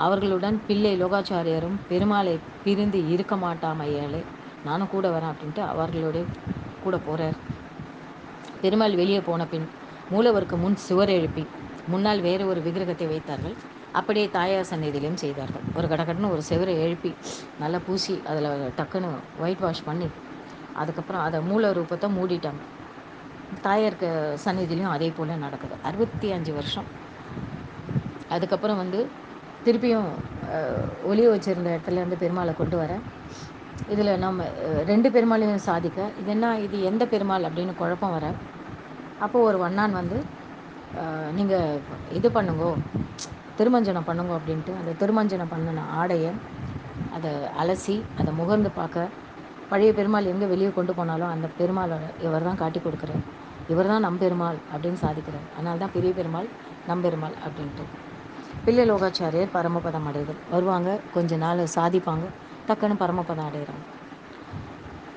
அவர்களுடன் பிள்ளை லோகாச்சாரியரும் பெருமாளை பிரிந்து இருக்க மாட்டாமையாலே நானும் கூட வரேன் அப்படின்ட்டு அவர்களோட கூட போகிறார். பெருமாள் வெளியே போன பின் மூலவருக்கு முன் சுவர் எழுப்பி முன்னால் வேறு ஒரு விக்கிரகத்தை வைத்தார்கள். அப்படியே தாயார் சந்நிதியிலையும் செய்தார்கள். ஒரு கடக்கடன்னு ஒரு சுவரை எழுப்பி நல்லா பூசி அதில் டக்குன்னு ஒயிட் வாஷ் பண்ணி அதுக்கப்புறம் அதை மூல ரூபத்தை மூடிட்டாங்க. தாயாருக்கு சந்நிதியிலையும் அதே போல் நடக்குது. 65 வருஷம். அதுக்கப்புறம் திருப்பியும் ஒளிய வச்சுருந்த இடத்துலேருந்து பெருமாளை கொண்டு வர, இதில் நம்ம 2 பெருமாளையும் சாதிக்க, இது என்ன இது எந்த பெருமாள் அப்படின்னு குழப்பம் வர, அப்போது ஒரு வண்ணான் வந்து நீங்கள் இது பண்ணுங்கோ, திருமஞ்சனம் பண்ணுங்க அப்படின்ட்டு அந்த திருமஞ்சனம் பண்ணின ஆடையை அதை அலசி அதை முகர்ந்து பார்க்க, பழைய பெருமாள் எங்கே வெளியே கொண்டு போனாலும் அந்த பெருமாளோட இவர் தான் காட்டி கொடுக்குறார், இவர் தான் நம்பெருமாள் அப்படின்னு சாதிக்கிறார். அதனால தான் பெரிய பெருமாள் நம்பெருமாள் அப்படின்ட்டு. பிள்ளை லோகாச்சாரியர் பரமபதம் அடைதல் வருவாங்க, கொஞ்ச நாள் சாதிப்பாங்க, டக்குன்னு பரமபதம் அடைகிறாங்க.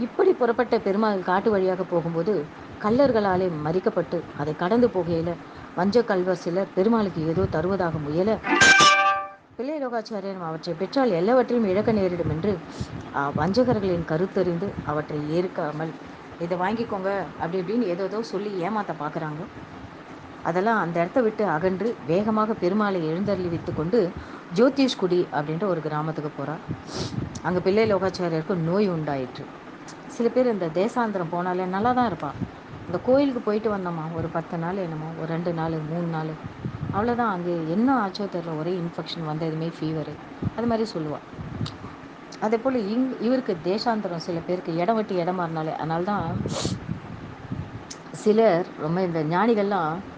இப்படி புறப்பட்ட பெருமாள் காட்டு வழியாக போகும்போது கள்ளர்களாலே மறிக்கப்பட்டு அதை கடந்து போகையில் வஞ்ச கல்வர் சிலர் பெருமாளுக்கு ஏதோ தருவதாக முயல, பிள்ளை லோகாச்சாரியர் அவற்றை பெற்றால் எல்லாவற்றையும் இழக்க நேரிடும் என்று வஞ்சகர்களின் கருத்தறிந்து அவற்றை ஏற்காமல், இதை வாங்கிக்கோங்க அப்படி இப்படின்னு ஏதோ சொல்லி ஏமாற்ற பார்க்குறாங்க. அதெல்லாம் அந்த இடத்த விட்டு அகன்று வேகமாக பெருமாளை எழுந்தருளி வைத்து கொண்டு ஜோதிஷ்குடி அப்படின்ற ஒரு கிராமத்துக்கு போகிறார். அங்கே பிள்ளை லோகாச்சாரியருக்கு நோய் உண்டாயிற்று. சில பேர் இந்த தேசாந்திரம் போனாலே நல்லா தான் இருப்பாள். இந்த கோயிலுக்கு போயிட்டு வந்தோம்மா ஒரு 10 நாள் என்னமோ, ஒரு 2 நாள் 3 நாள், அவ்வளோதான். அங்கே என்ன ஆச்சோ தெரில, ஒரே இன்ஃபெக்ஷன் வந்ததுமே ஃபீவரு, அது மாதிரி சொல்லுவாள். அதே போல் இவருக்கு தேசாந்திரம், சில பேருக்கு இடம் விட்டு இடம் மாறினாலே. அதனால தான் சிலர் ரொம்ப இந்த ஞானிகள்லாம்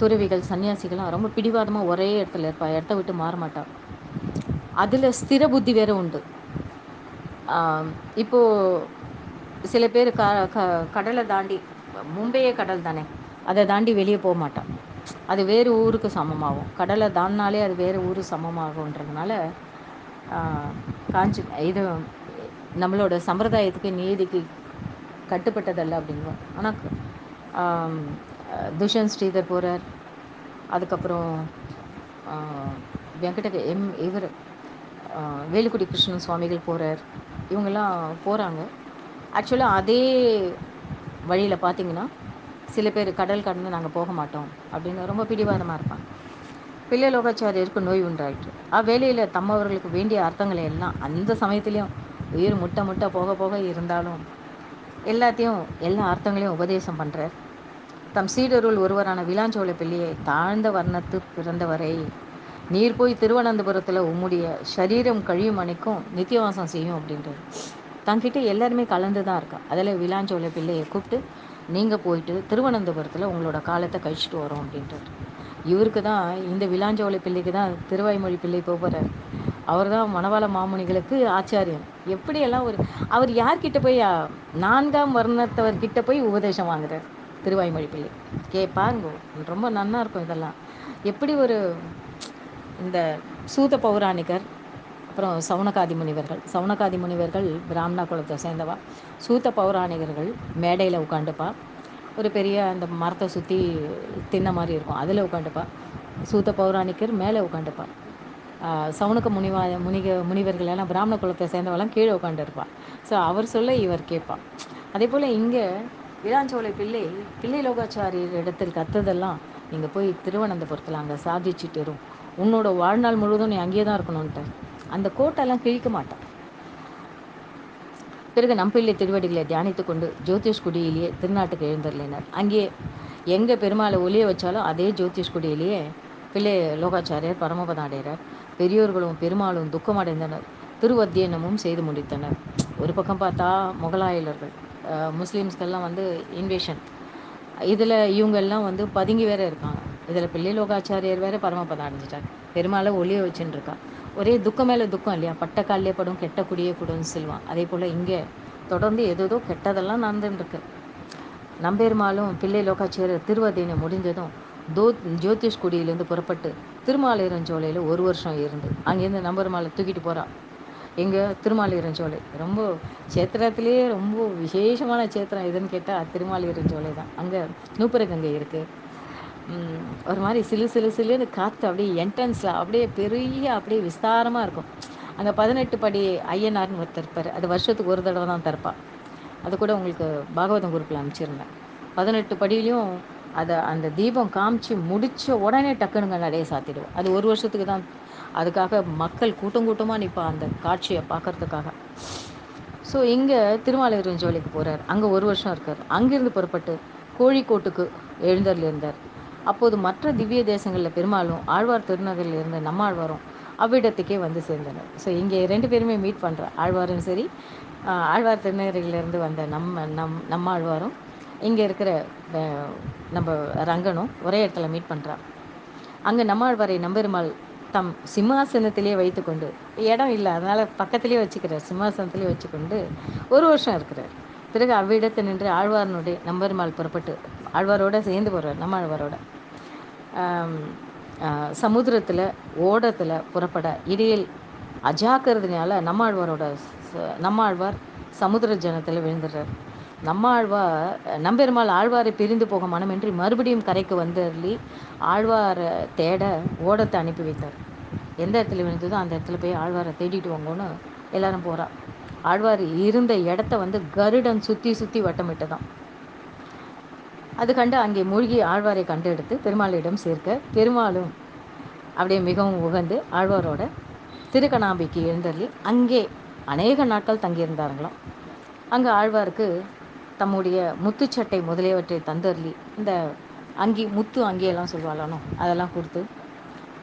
துறவிகள் சன்னியாசிகள்லாம் ரொம்ப பிடிவாதமாக ஒரே இடத்துல இருப்பா, இடத்த விட்டு மாற மாட்டா. அதில் ஸ்திர புத்தி வேறு உண்டு. இப்போது சில பேர் கடலை தாண்டி, மும்பையே கடல் தானே, அதை தாண்டி வெளியே போக மாட்டான், அது வேறு ஊருக்கு சமமாகும். கடலை தாண்டினாலே அது வேறு ஊர் சமமாகுன்றதுனால இது நம்மளோட சம்பிரதாயத்துக்கு நீதிக்கு கட்டுப்பட்டதல்ல அப்படிங்குவோம். ஆனால் துஷன் ஸ்ரீதர் போகிறார், அதுக்கப்புறம் இவர் வேலுக்குடி கிருஷ்ணன் சுவாமிகள் போகிறார், இவங்கெல்லாம் போகிறாங்க. ஆக்சுவலாக அதே வழியில் பார்த்திங்கன்னா சில பேர் கடல் கடந்து நாங்கள் போக மாட்டோம் அப்படின்னு ரொம்ப பிடிவாதமாக இருப்பாங்க. பிள்ளை லோகாச்சாரியருக்கு நோய் உண்டாயிற்று. அவ்வேளையில் தம்மவர்களுக்கு வேண்டிய அர்த்தங்களை எல்லாம் அந்த சமயத்துலேயும் உயிர் முட்டை போக போக இருந்தாலும் எல்லாத்தையும் எல்லா அர்த்தங்களையும் உபதேசம் பண்ணுறார். தம் சீடருள் ஒருவரான விலாஞ்சோலை பிள்ளையை, தாழ்ந்த வர்ணத்து பிறந்தவரை, நீர் போய் திருவனந்தபுரத்தில் உம்முடைய சரீரம் கழியும் அணைக்கும் நித்தியவாசம் செய்யும் அப்படின்றது. தங்கிட்ட எல்லாருமே கலந்து தான் இருக்கா. அதில் விலாஞ்சோலை பிள்ளையை கூப்பிட்டு நீங்கள் போயிட்டு திருவனந்தபுரத்தில் உங்களோட காலத்தை கழிச்சிட்டு வரோம் அப்படின்றது. இவருக்கு தான், இந்த விலாஞ்சோலை பிள்ளைக்கு தான் திருவாய்மொழி பிள்ளை போகிறார். அவர் தான் மணவாள மாமுனிகளுக்கு ஆச்சாரியன். எப்படியெல்லாம் அவர் யார்கிட்ட போய் 4ஆம் வர்ணத்தவர்கிட்ட போய் உபதேசம் வாங்குறார் திருவாய்மொழி பிள்ளை. பாருங்க, ரொம்ப நன்னா இருக்கும் இதெல்லாம். எப்படி ஒரு இந்த சூத பௌராணிகர், அப்புறம் சவுனகாதி முனிவர்கள் பிராமணா குலத்தை சேர்ந்தவா. சூத்த பௌராணிகர்கள் மேடையில் உட்காந்துப்பா, ஒரு பெரிய அந்த மரத்தை சுற்றி தின்ன மாதிரி இருக்கும், அதில் உட்காந்துப்பா. சூத்த பௌராணிகர் மேலே உட்காந்துப்பா. சவுனக முனிவர்கள் எல்லாம் பிராமண குலத்தை சேர்ந்தவெல்லாம் கீழே உட்காந்துருப்பாள். ஸோ அவர் சொல்ல இவர் கேட்பாள். அதே போல் இங்கே விலாஞ்சோலை பிள்ளை லோகாச்சாரியர் இடத்தில் கற்றுதெல்லாம், நீங்கள் போய் திருவனந்தபுரத்தில் அங்கே சாதிச்சுட்டு வரும், உன்னோட வாழ்நாள் முழுவதும் நீ அங்கேயே தான் இருக்கணும்ன்ட்டு அந்த கோட்டெல்லாம் கிழிக்க மாட்டான். பிறகு நம்பிள்ளை திருவடிகளை தியானித்து கொண்டு ஜோதிஷ்குடியிலேயே திருநாட்டுக்கு எழுந்தருளினார். அங்கேயே எங்கே பெருமாளை ஒளிய வச்சாலும் அதே ஜோதிஷ்குடியிலேயே பிள்ளை லோகாச்சாரியர் பரமபதம் அடைகிறார். பெரியோர்களும் பெருமாளும் துக்கம் அடைந்தனர், திருவத்தியனமும் செய்து முடித்தனர். ஒரு பக்கம் பார்த்தா முகலாயர்கள், முஸ்லீம்ஸ்கெல்லாம் வந்து இன்வேஷன், இதில் இவங்கெல்லாம் வந்து பதுங்கி வேற இருக்காங்க. இதில் பிள்ளை லோகாச்சாரியர் வேற பரமபதம் அடைஞ்சிட்டார், பெருமாளை ஒளிய வச்சுன்னு இருக்கா. ஒரே துக்கம் மேலே துக்கம் இல்லையா, பட்ட காலிலே படும் கெட்ட குடியே கூடன்னு சொல்லுவான். அதே போல் இங்கே தொடர்ந்து ஏதோ கெட்டதெல்லாம் நடந்துட்டுருக்கு. நம்பெருமாளும் பிள்ளை லோகாச்சாரியர் திருவதினை முடிஞ்சதும் ஜோதிஷ்குடியிலேருந்து புறப்பட்டு திருமாலிரஞ்சோலையில் 1 வருஷம் இருந்து அங்கேருந்து நம்பெருமாளை தூக்கிட்டு போகிறான். எங்கே? திருமாலிரஞ்சோலை. ரொம்ப சேத்திரத்திலேயே ரொம்ப விசேஷமான சேத்திரம் எதுன்னு கேட்டால் திருமாலிரஞ்சோலை தான். அங்கே நூப்புரகங்கை இருக்குது. ஒரு மாதிரி சிலுன்னு காற்று அப்படியே என்ட்ரன்ஸில் அப்படியே பெரிய அப்படியே விஸ்தாரமாக இருக்கும். அங்கே 18 படி ஐயனார்னு ஒருத்தர் இருப்பார், அது வருஷத்துக்கு ஒரு தடவை தான் திறப்பாள். அது கூட உங்களுக்கு பாகவதம் குரூப்பில் அனுப்பிச்சிருந்தேன். 18 படியிலையும் அதை அந்த தீபம் காமிச்சு முடித்த உடனே டக்குனுங்க நடைய சாத்திடுவோம். அது 1 வருஷத்துக்கு தான். அதுக்காக மக்கள் கூட்டமாக நிற்பா அந்த காட்சியை பார்க்கறதுக்காக. ஸோ இங்கே திருமாலிருஞ்சோலைக்கு போகிறார், அங்கே 1 வருஷம் இருக்கார். அங்கேருந்து புறப்பட்டு கோழிக்கோட்டுக்கு எழுந்தருள் இருந்தார். அப்போது மற்ற திவ்ய தேசங்களில் பெரும்பாலும் ஆழ்வார் திருநகரில் இருந்த நம்மாழ்வாரும் அவ்விடத்துக்கே வந்து சேர்ந்தனர். ஸோ இங்கே 2 பேருமே மீட் பண்ணுறோம். ஆழ்வாரும் சரி, ஆழ்வார் திருநகரிலிருந்து வந்த நம்மாழ்வாரும் இங்கே இருக்கிற நம்ம ரங்கனும் ஒரே இடத்துல மீட் பண்ணுறா. அங்கே நம்மாழ்வாரை நம்பெருமாள் தம் சிம்மாசனத்திலே வைத்துக்கொண்டு, இடம் இல்லை அதனால் பக்கத்திலே வச்சுக்கிறார், சிம்மாசனத்திலே வச்சுக்கொண்டு 1 வருஷம் இருக்கிறார். பிறகு அவ்விடத்து நின்று ஆழ்வாரனுடைய நம்பெருமாள் புறப்பட்டு ஆழ்வாரோட சேர்ந்து போகிறார். நம்மாழ்வாரோட சமுத்திரத்தில் ஓடத்தில் புறப்பட இடையில் அஜாக்கிரதையால் நம்மாழ்வார் சமுத்திர ஜனத்தில் விழுந்துடுறார். நம்பெருமாள் ஆழ்வாரை பிரிந்து போக மனமின்றி மறுபடியும் கரைக்கு வந்தருளி ஆழ்வாரை தேட ஓடத்தை அனுப்பி வைத்தார். எந்த இடத்துல விழுந்ததோ அந்த இடத்துல போய் ஆழ்வாரை தேடிட்டு வாங்கன்னு எல்லாரும் போகிறா. ஆழ்வார் இருந்த இடத்த வந்து கருடன் சுற்றி சுற்றி வட்டமிட்டதான். அது கண்டு அங்கே மூழ்கி ஆழ்வாரை கண்டு எடுத்து பெருமாளிடம் சேர்க்க, பெருமாளும் அப்படியே மிகவும் உகந்து ஆழ்வாரோட திருக்கணாம்பிக்கு எழுந்தருளி அங்கே அநேக நாட்கள் தங்கியிருந்தார்களாம். அங்கே ஆழ்வாருக்கு தம்முடைய முத்துச்சட்டை முதலியவற்றை தந்தருளி, இந்த அங்கி முத்து அங்கியெல்லாம் சொல்லுவாளானோ அதெல்லாம் கொடுத்து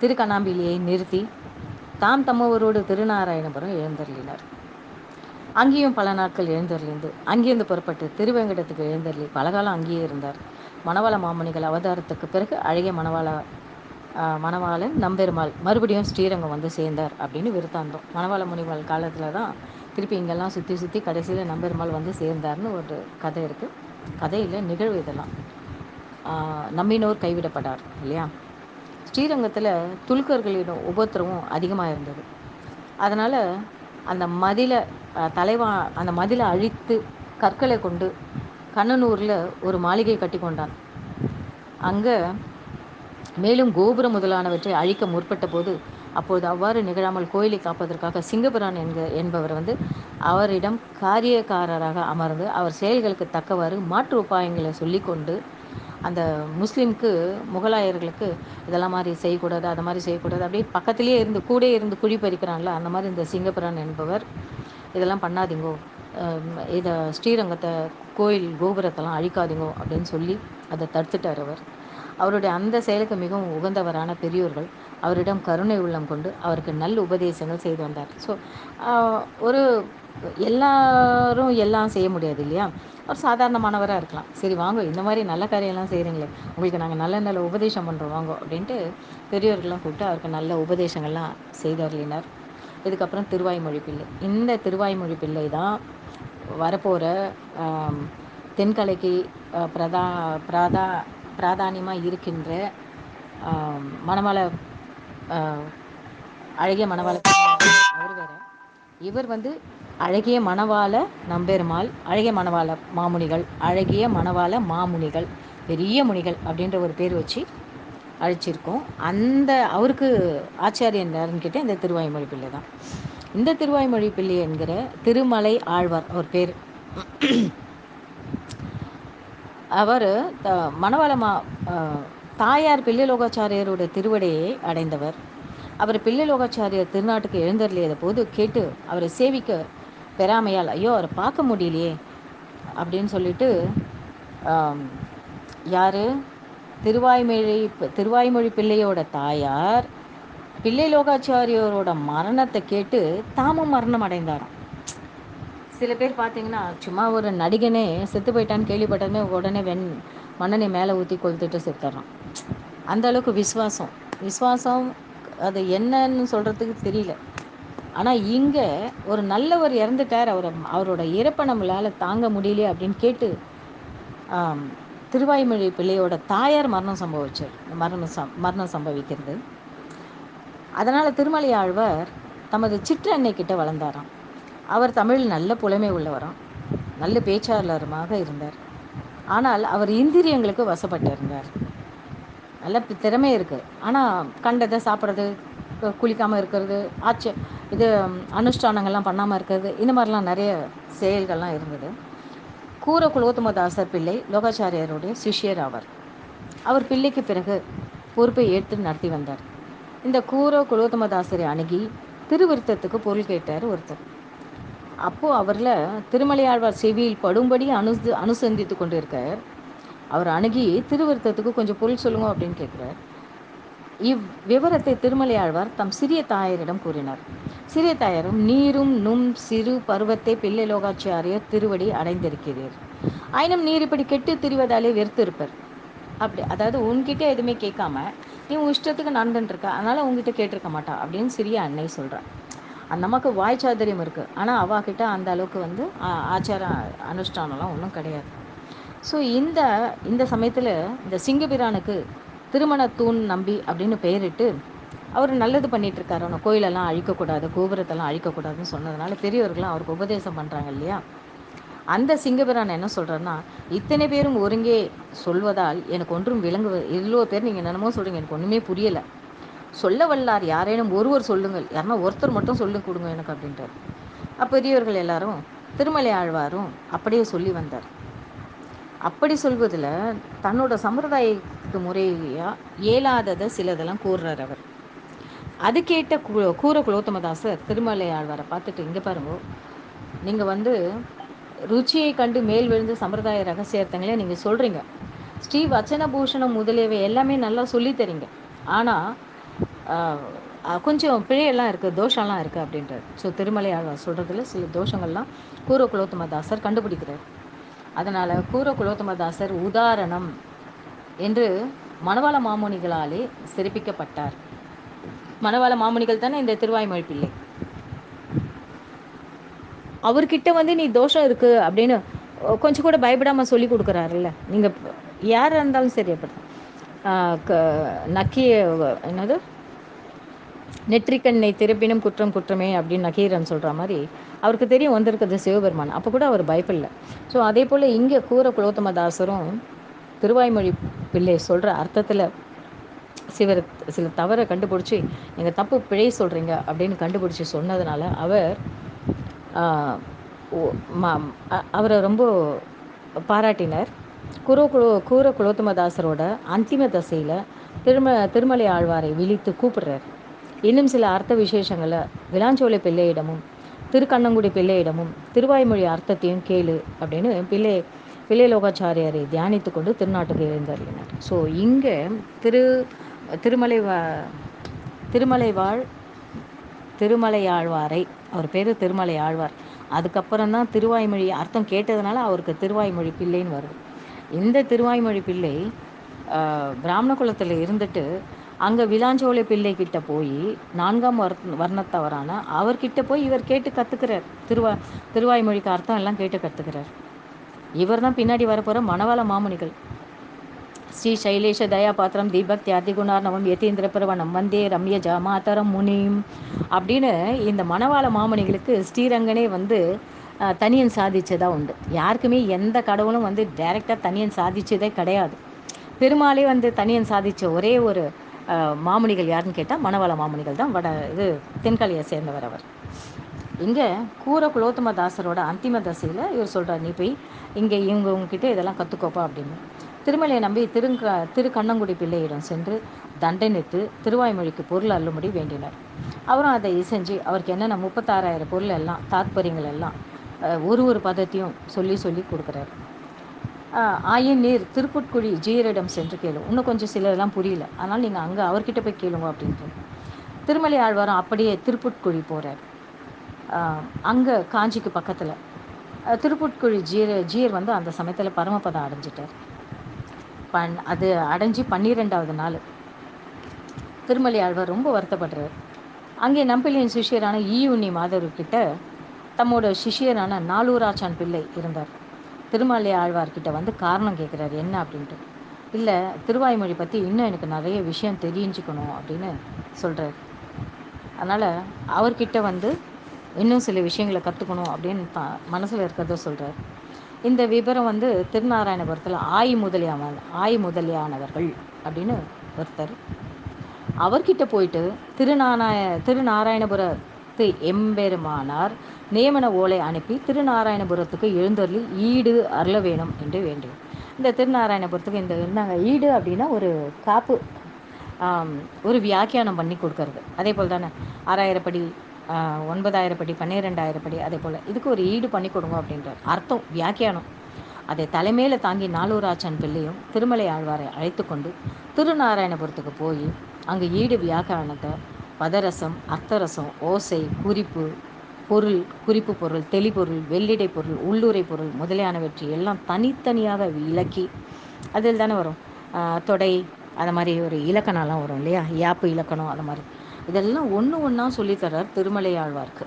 திருக்கண்ணாம்பிலேயே நிறுத்தி தாம் தம்மவரோடு திருநாராயணபுரம் எழுந்தருளினார். அங்கேயும் பல நாட்கள் எழுந்தருளிந்து அங்கேருந்து புறப்பட்டு திருவேங்கடத்துக்கு எழுந்தருளி பலகாலம் அங்கேயே இருந்தார். மணவாள மாமுனிகள் அவதாரத்துக்கு பிறகு அழகிய மணவாளன் நம்பெருமாள் மறுபடியும் ஸ்ரீரங்கம் வந்து சேர்ந்தார் அப்படின்னு விருத்தாந்தம். மணவாள முனிகள் காலத்தில் தான் திருப்பி இங்கெல்லாம் சுற்றி சுற்றி கடைசியில் நம்பெருமாள் வந்து சேர்ந்தார்னு ஒரு கதை இருக்குது. கதையில் நிகழ்வு இதெல்லாம். நம்பினோர் கைவிடப்படார் இல்லையா. ஸ்ரீரங்கத்தில் துலுக்கர்களின் உபத்திரமும் அதிகமாக இருந்தது. அதனால் அந்த மதிலை அழித்து கற்களை கொண்டு கண்ணனூரில் ஒரு மாளிகை கட்டி கொண்டான். அங்கே மேலும் கோபுரம் முதலானவற்றை அழிக்க முற்பட்ட போது, அப்போது அவ்வாறு நிகழாமல் கோயிலை காப்பதற்காக சிங்கபிரான் என்பவர் வந்து அவரிடம் காரியக்காரராக அமர்ந்து அவர் செயல்களுக்கு தக்கவாறு மாற்று உபாயங்களை சொல்லிக்கொண்டு அந்த முகலாயர்களுக்கு இதெல்லாம் மாதிரி செய்யக்கூடாது, அதை மாதிரி செய்யக்கூடாது, அப்படியே பக்கத்துலேயே இருந்து கூட இருந்து குழி பறிக்கிறான்ல, அந்த மாதிரி இந்த சிங்கபிரான் என்பவர் இதெல்லாம் பண்ணாதீங்கோ, இதை ஸ்ரீரங்கத்தை கோயில் கோபுரத்தெல்லாம் அழிக்காதீங்கோ அப்படின்னு சொல்லி அதை தடுத்துட்டார். அவருடைய அந்த செயலுக்கு மிகவும் உகந்தவரான பெரியோர்கள் அவரிடம் கருணை உள்ளம் கொண்டு அவருக்கு நல்ல உபதேசங்கள் செய்து வந்தார். ஸோ ஒரு எல்லாரும் எல்லாம் செய்ய முடியாது இல்லையா. ஒரு சாதாரணமானவராக இருக்கலாம். சரி வாங்க, இந்த மாதிரி நல்ல காரியம்லாம் செய்கிறீங்களே, உங்களுக்கு நாங்கள் நல்ல நல்ல உபதேசம் பண்ணுறோம் வாங்க அப்படின்ட்டு பெரியோர்கள்லாம் கூப்பிட்டு அவருக்கு நல்ல உபதேசங்கள்லாம் செய்தருளினார். இதுக்கப்புறம் திருவாய்மொழி பிள்ளை. இந்த திருவாய்மொழி பிள்ளை தான் வரப்போகிற தென்கலைக்கு பிரதா பிராதா பிராதானியமாக இருக்கின்ற மணவாள அழகிய மணவாள அவர் வேற. இவர் வந்து அழகிய மணவாள நம்பெருமாள், அழகிய மணவாள மாமுனிகள், அழகிய மணவாள மாமுனிகள், பெரிய முனிகள் அப்படின்ற ஒரு பேர் வச்சு அழைச்சிருக்கோம். அவருக்கு ஆச்சாரியன் யாருன்னு கேட்டால் இந்த திருவாய்மொழி பிள்ளை தான். இந்த திருவாய்மொழி பிள்ளை என்கிற திருமலை ஆழ்வார் அவர் பேர். அவர் மணவாள தாயார் பிள்ளைலோகாச்சாரியருடைய திருவடியை அடைந்தவர். அவர் பிள்ளைலோகாச்சாரியர் திருநாட்டுக்கு எழுந்தருளியத போது கேட்டு அவரை சேவிக்க பெறாமையால், ஐயோ அவரை பார்க்க முடியலையே அப்படின்னு சொல்லிட்டு யார் திருவாய்மொழி பிள்ளையோட தாயார் பிள்ளைலோகாச்சாரியோரோட மரணத்தை கேட்டு தாமும் மரணம் அடைந்தாராம். சில பேர் பார்த்தீங்கன்னா சும்மா ஒரு நடிகனே செத்து போயிட்டான்னு கேள்விப்பட்டதுமே உடனே மண்ணனை மேலே ஊற்றி கொளுத்துட்டு செத்துறான். அந்த அளவுக்கு விஸ்வாசம் அது என்னன்னு சொல்கிறதுக்கு தெரியல. ஆனால் இங்கே ஒரு நல்லவர் இறந்துட்டார், அவரோட இறப்பை நம்மளால் தாங்க முடியலையே அப்படின்னு கேட்டு திருவாய்மொழி பிள்ளையோட தாயார் மரணம் சம்பவிக்கிறது. அதனால் திருமலை ஆழ்வார் தமது சிற்றன்னை கிட்ட வளர்ந்தாராம். அவர் தமிழில் நல்ல புலமை உள்ளவராம், நல்ல பேச்சாளருமாக இருந்தார். ஆனால் அவர் இந்திரியங்களுக்கு வசப்பட்டிருந்தார். நல்ல திறமை இருக்குது, ஆனால் கண்டதை சாப்பிட்றது, குளிக்காமல் இருக்கிறது, இது அனுஷ்டானங்கள்லாம் பண்ணாமல் இருக்கிறது, இந்த மாதிரிலாம் நிறைய செயல்கள்லாம் இருந்தது. கூர குலோத்துமதாசர் பிள்ளை லோகாச்சாரியருடைய சிஷ்யர் ஆவார். அவர் பிள்ளைக்கு பிறகு பொறுப்பை ஏற்று நடத்தி வந்தார். இந்த கூர குலோத்துமதாசரை அணுகி திருவிருத்தத்துக்கு பொருள் கேட்டார் ஒருத்தர். அப்போது அவரில் திருமலையாழ்வார் செவியில் படும்படி அனுசந்தித்து கொண்டிருக்கார். அவர் அணுகி திருவிருத்தத்துக்கு கொஞ்சம் பொருள் சொல்லுங்க அப்படின்னு கேட்குறார். இவ்விவரத்தை திருமலை ஆழ்வார் தம் சிறிய தாயரிடம் கூறினார். சிறிய தாயாரும், நீரும் நும் சிறு பருவத்தை பிள்ளை லோகாச்சாரியர் திருவடி அடைந்திருக்கிறீர். ஆயினும் நீர் இப்படி கெட்டு திரிவதாலே வெறுத்து இருப்பர். அப்படி அதாவது உன்கிட்ட எதுவுமே கேட்காம நீ உன் இஷ்டத்துக்கு நடந்துட்டு இருக்க, அதனால உங்ககிட்ட கேட்டிருக்க மாட்டா அப்படின்னு சிறிய அன்னை சொல்கிறான். அந்த அம்மாவுக்கு வாய்ச்சாதரியம் இருக்குது, ஆனால் அவாக்கிட்ட அந்த அளவுக்கு வந்து ஆச்சார அனுஷ்டானம்லாம் ஒன்றும் கிடையாது. ஸோ இந்த இந்த சமயத்தில் இந்த சிங்கபிரானுக்கு திருமணத்தூண் நம்பி அப்படின்னு பெயரிட்டு அவர் நல்லது பண்ணிகிட்ருக்காரு. அவனை கோயிலெல்லாம் அழிக்கக்கூடாது, கோபுரத்தெல்லாம் அழிக்கக்கூடாதுன்னு சொன்னதுனால பெரியவர்கள்லாம் அவருக்கு உபதேசம் பண்ணுறாங்க இல்லையா. அந்த சிங்கபிரான் என்ன சொல்கிறாருன்னா, இத்தனை பேரும் ஒருங்கே சொல்வதால் எனக்கு ஒன்றும் இவ்வளோ பேர் நீங்கள் என்னென்னமோ சொல்கிறீங்க, எனக்கு ஒன்றுமே புரியலை. சொல்ல வல்லார் யாரேனும் ஒருவர் சொல்லுங்கள், யாருன்னா ஒருத்தர் மட்டும் சொல்லி கொடுங்க எனக்கு அப்படின்றார். பெரியவர்கள் எல்லாரும் திருமலை ஆழ்வாரும் அப்படியே சொல்லி வந்தார். அப்படி சொல்வதில் தன்னோட சம்பிரதாயத்து முறையாக இயலாததை சிலதெல்லாம் கூறுறார் அவர். அது கேட்ட கூற குலோத்தமதாசர் திருமலை ஆழ்வாரை பார்த்துட்டு, இங்கே பாருங்க, நீங்கள் வந்து ருச்சியை கண்டு மேல் விழுந்து சம்பிரதாய ரகசியத்தங்களே நீங்கள் சொல்கிறீங்க, ஸ்ரீ வச்சனபூஷணம் முதலியவை எல்லாமே நல்லா சொல்லித்தரீங்க, ஆனால் கொஞ்சம் பிழையெல்லாம் இருக்குது, தோஷம்லாம் இருக்குது அப்படின்றார். ஸோ திருமலை ஆழ்வார் சொல்கிறதுல சில தோஷங்கள்லாம் கூற குலோத்தமதாசர் கண்டுபிடிக்கிறார். அதனால் கூற குலோத்தமதாசர் உதாரணம் என்று மணவாள மாமுனிகளாலே சிறப்பிக்கப்பட்டார். மணவாள மாமுனிகள் தானே இந்த திருவாய்மொழி பிள்ளை. அவர்கிட்ட வந்து நீ தோஷம் இருக்குது அப்படின்னு கொஞ்சம் கூட பயப்படாமல் சொல்லி கொடுக்குறாருல்ல. நீங்கள் யாராக இருந்தாலும் சரி, அப்படி நக்கிய என்னது நெற்றிக்கண்ணை திறப்பினும் குற்றம் குற்றமே அப்படின்னு நக்கீரன் சொல்கிற மாதிரி அவருக்கு தெரியும் வந்திருக்கிறது சிவபெருமான், அப்போ கூட அவர் பயப்படல. ஸோ அதே போல் இங்கே கூற குலோத்தமதாசரும் திருவாய்மொழி பிள்ளை சொல்கிற அர்த்தத்தில் சில தவறை கண்டுபிடிச்சி நீங்கள் தப்பு பிழை சொல்கிறீங்க அப்படின்னு கண்டுபிடிச்சி சொன்னதுனால அவர் அவரை ரொம்ப பாராட்டினார். கூற குலோத்தமதாசரோட அந்திம தசையில் திருமலை ஆழ்வாரை விழித்து கூப்பிடுறார். இன்னும் சில அர்த்த விசேஷங்களை விளாஞ்சோலை பிள்ளையிடமும் திருக்கண்ணங்குடி பிள்ளையிடமும் திருவாய்மொழி அர்த்தத்தையும் கேளு அப்படின்னு பிள்ளை லோகாச்சாரியரை தியானித்து கொண்டு திருநாட்டுக்கு எழுந்தருளினார். ஸோ இங்கே திருமலை ஆழ்வாரை, அவர் பேர் திருமலை ஆழ்வார், அதுக்கப்புறம் தான் திருவாய்மொழி அர்த்தம் கேட்டதுனால அவருக்கு திருவாய்மொழி பிள்ளைன்னு வருது. இந்த திருவாய்மொழி பிள்ளை பிராமண குலத்தில் இருந்துட்டு அங்கே விளாஞ்சோலை பிள்ளை கிட்ட போய் 4ஆம் வர்ணத்தவரான அவர்கிட்ட போய் இவர் கேட்டு கற்றுக்கிறார். திருவாய்மொழிக்கு அர்த்தம் எல்லாம் கேட்டு கற்றுக்கிறார். இவர் தான் பின்னாடி வரப்போகிற மணவாள மாமுனிகள். ஸ்ரீ சைலேஷ தயாபாத்திரம் தீபக் தியாதிகுணார்ணவம் யதீந்திர பிரவணம் வந்தே ரம்ய ஜாமாதரம் முனியும் அப்படின்னு இந்த மணவாள மாமுனிகளுக்கு ஸ்ரீரங்கனே வந்து தனியன் சாதிச்சதாக உண்டு. யாருக்குமே எந்த கடவுளும் வந்து டைரெக்டாக தனியன் சாதிச்சதே கிடையாது. பெருமாளே வந்து தனியன் சாதித்த ஒரே ஒரு மாமுனிகள் யாருன்னு கேட்டால் மணவாள மாமுனிகள் தான். தென்காலியை சேர்ந்தவர் அவர். இங்கே கூற குலோத்தமதாசரோட அந்திம தசையில் இவர் சொல்கிறார், நீ போய் இங்கே உங்ககிட்ட இதெல்லாம் கற்றுக்கோப்பா அப்படின்னு. திருமலையை நம்பி திருக்கண்ணங்குடி பிள்ளையிடம் சென்று தண்டனித்து திருவாய்மொழிக்கு பொருள் அள்ளும்படி வேண்டினார். அவரும் அதை செஞ்சு அவருக்கு என்னென்ன 36,000 பொருள் எல்லாம் தாத்பரியங்கள் எல்லாம் ஒரு பதத்தையும் சொல்லி கொடுக்குறாரு. ஆயின் நீர் திருப்புட்குழி ஜீயரிடம் சென்று கேளு, இன்னும் கொஞ்சம் சிலதெல்லாம் புரியல, அதனால் நீங்கள் அங்கே அவர்கிட்ட போய் கேளுங்க அப்படின்ட்டு. திருமலை ஆழ்வாரம் அப்படியே திருப்புட்குழி போகிறார். அங்கே காஞ்சிக்கு பக்கத்தில் திருப்புட்குழி ஜீயர் வந்து அந்த சமயத்தில் பரமபதம் அடைஞ்சிட்டார். அது அடைஞ்சி 12வது நாள் திருமலை ஆழ்வார் ரொம்ப வருத்தப்படுறார். அங்கே நம்பிலியின் சிஷியரான ஈயுண்ணி மாதவர்கிட்ட தம்மோட சிஷியரான நாலூராச்சான் பிள்ளை இருந்தார். திருமலை ஆழ்வார்கிட்ட வந்து காரணம் கேட்குறாரு, என்ன அப்படின்ட்டு. இல்லை, திருவாய்மொழி பற்றி இன்னும் எனக்கு நிறைய விஷயம் தெரிஞ்சுக்கணும் அப்படின்னு சொல்கிறார். அதனால் அவர்கிட்ட வந்து இன்னும் சில விஷயங்களை கற்றுக்கணும் அப்படின்னு மனசில் இருக்கிறத சொல்கிறார். இந்த விபரம் வந்து திருநாராயணபுரத்தில் ஆய் முதலியானவர்கள் அப்படின்னு ஒருத்தர், அவர்கிட்ட போயிட்டு திருநாராயணபுரத்து எம்பெருமானார் நியமன ஓலை அனுப்பி திருநாராயணபுரத்துக்கு எழுந்தருளி ஈடு அருள வேணும் என்று வேண்டும். இந்த திருநாராயணபுரத்துக்கு இந்த இருந்தாங்க. ஈடு அப்படின்னா ஒரு காப்பு, ஒரு வியாக்கியானம் பண்ணி கொடுக்கறது. அதே போல் தானே 6,000 படி, 9,000 படி, 12,000 படி, அதே போல் இதுக்கு ஒரு ஈடு பண்ணி கொடுங்க அப்படின்றார். அர்த்தம் வியாக்கியானம். அதை தலைமையில் தாங்கி நாலூராச்சன் பிள்ளையும் திருமலை ஆழ்வாரை அழைத்து கொண்டு திருநாராயணபுரத்துக்கு போய் அங்கே ஈடு வியாக்கரணத்தை, பதரசம், அர்த்தரசம், ஓசை, குறிப்பு பொருள், குறிப்பு பொருள், தெளிபொருள், வெள்ளிடை பொருள், உள்ளுரை பொருள் முதலியானவற்றை எல்லாம் தனித்தனியாக விளக்கி, அதில் தானே வரும் தொடை, அது மாதிரி ஒரு இலக்கணம்லாம் வரும் இல்லையா, யாப்பு இலக்கணம், அது மாதிரி இதெல்லாம் ஒன்று ஒன்றா சொல்லித்தரார் திருமலை ஆழ்வார்க்கு.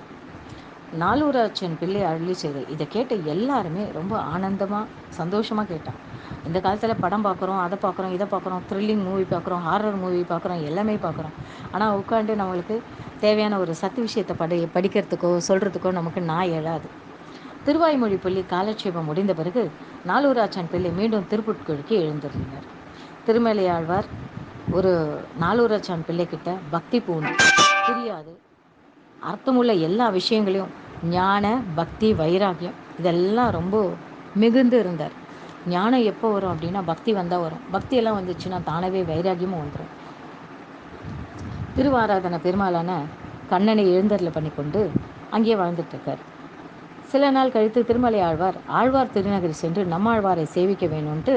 நாலூராச்சன் பிள்ளை அருளி செய்தல் இதை கேட்ட எல்லாருமே ரொம்ப ஆனந்தமாக சந்தோஷமாக கேட்டான். இந்த காலத்தில் படம் பார்க்குறோம், அதை பார்க்குறோம், இதை பார்க்குறோம், த்ரில்லிங் மூவி பார்க்குறோம், ஹாரர் மூவி பார்க்குறோம், எல்லாமே பார்க்குறோம். ஆனால் உட்காந்து நம்மளுக்கு தேவையான ஒரு சத்து விஷயத்தை படிக்கிறதுக்கோ சொல்கிறதுக்கோ நமக்கு நான் எழாது. திருவாய்மொழி பள்ளி காலட்சேபம் முடிந்த பிறகு நாலூராச்சன் பிள்ளை மீண்டும் திருப்புட்குழிக்கு எழுந்திருந்தார். திருமலையாழ்வார் ஒரு நாலூராச்சன் பிள்ளைக்கிட்ட பக்தி பூண்டு புரியாது அர்த்தமுள்ள எல்லா விஷயங்களையும் ஞான, பக்தி, வைராக்கியம் இதெல்லாம் ரொம்ப மிகுந்து இருந்தார். ஞானம் எப்போ வரும் அப்படின்னா பக்தி வந்தால் வரும். பக்தியெல்லாம் வந்துச்சுன்னா தானவே வைராக்கியமும் வந்துடும். திருவாராதன பெருமாளான கண்ணனை எழுந்தருளை பண்ணி கொண்டு அங்கேயே வாழ்ந்துட்டுருக்கார். சில நாள் கழித்து திருமலை ஆழ்வார் திருநகரி சென்று நம்மாழ்வாரை சேவிக்க வேணும்ன்ட்டு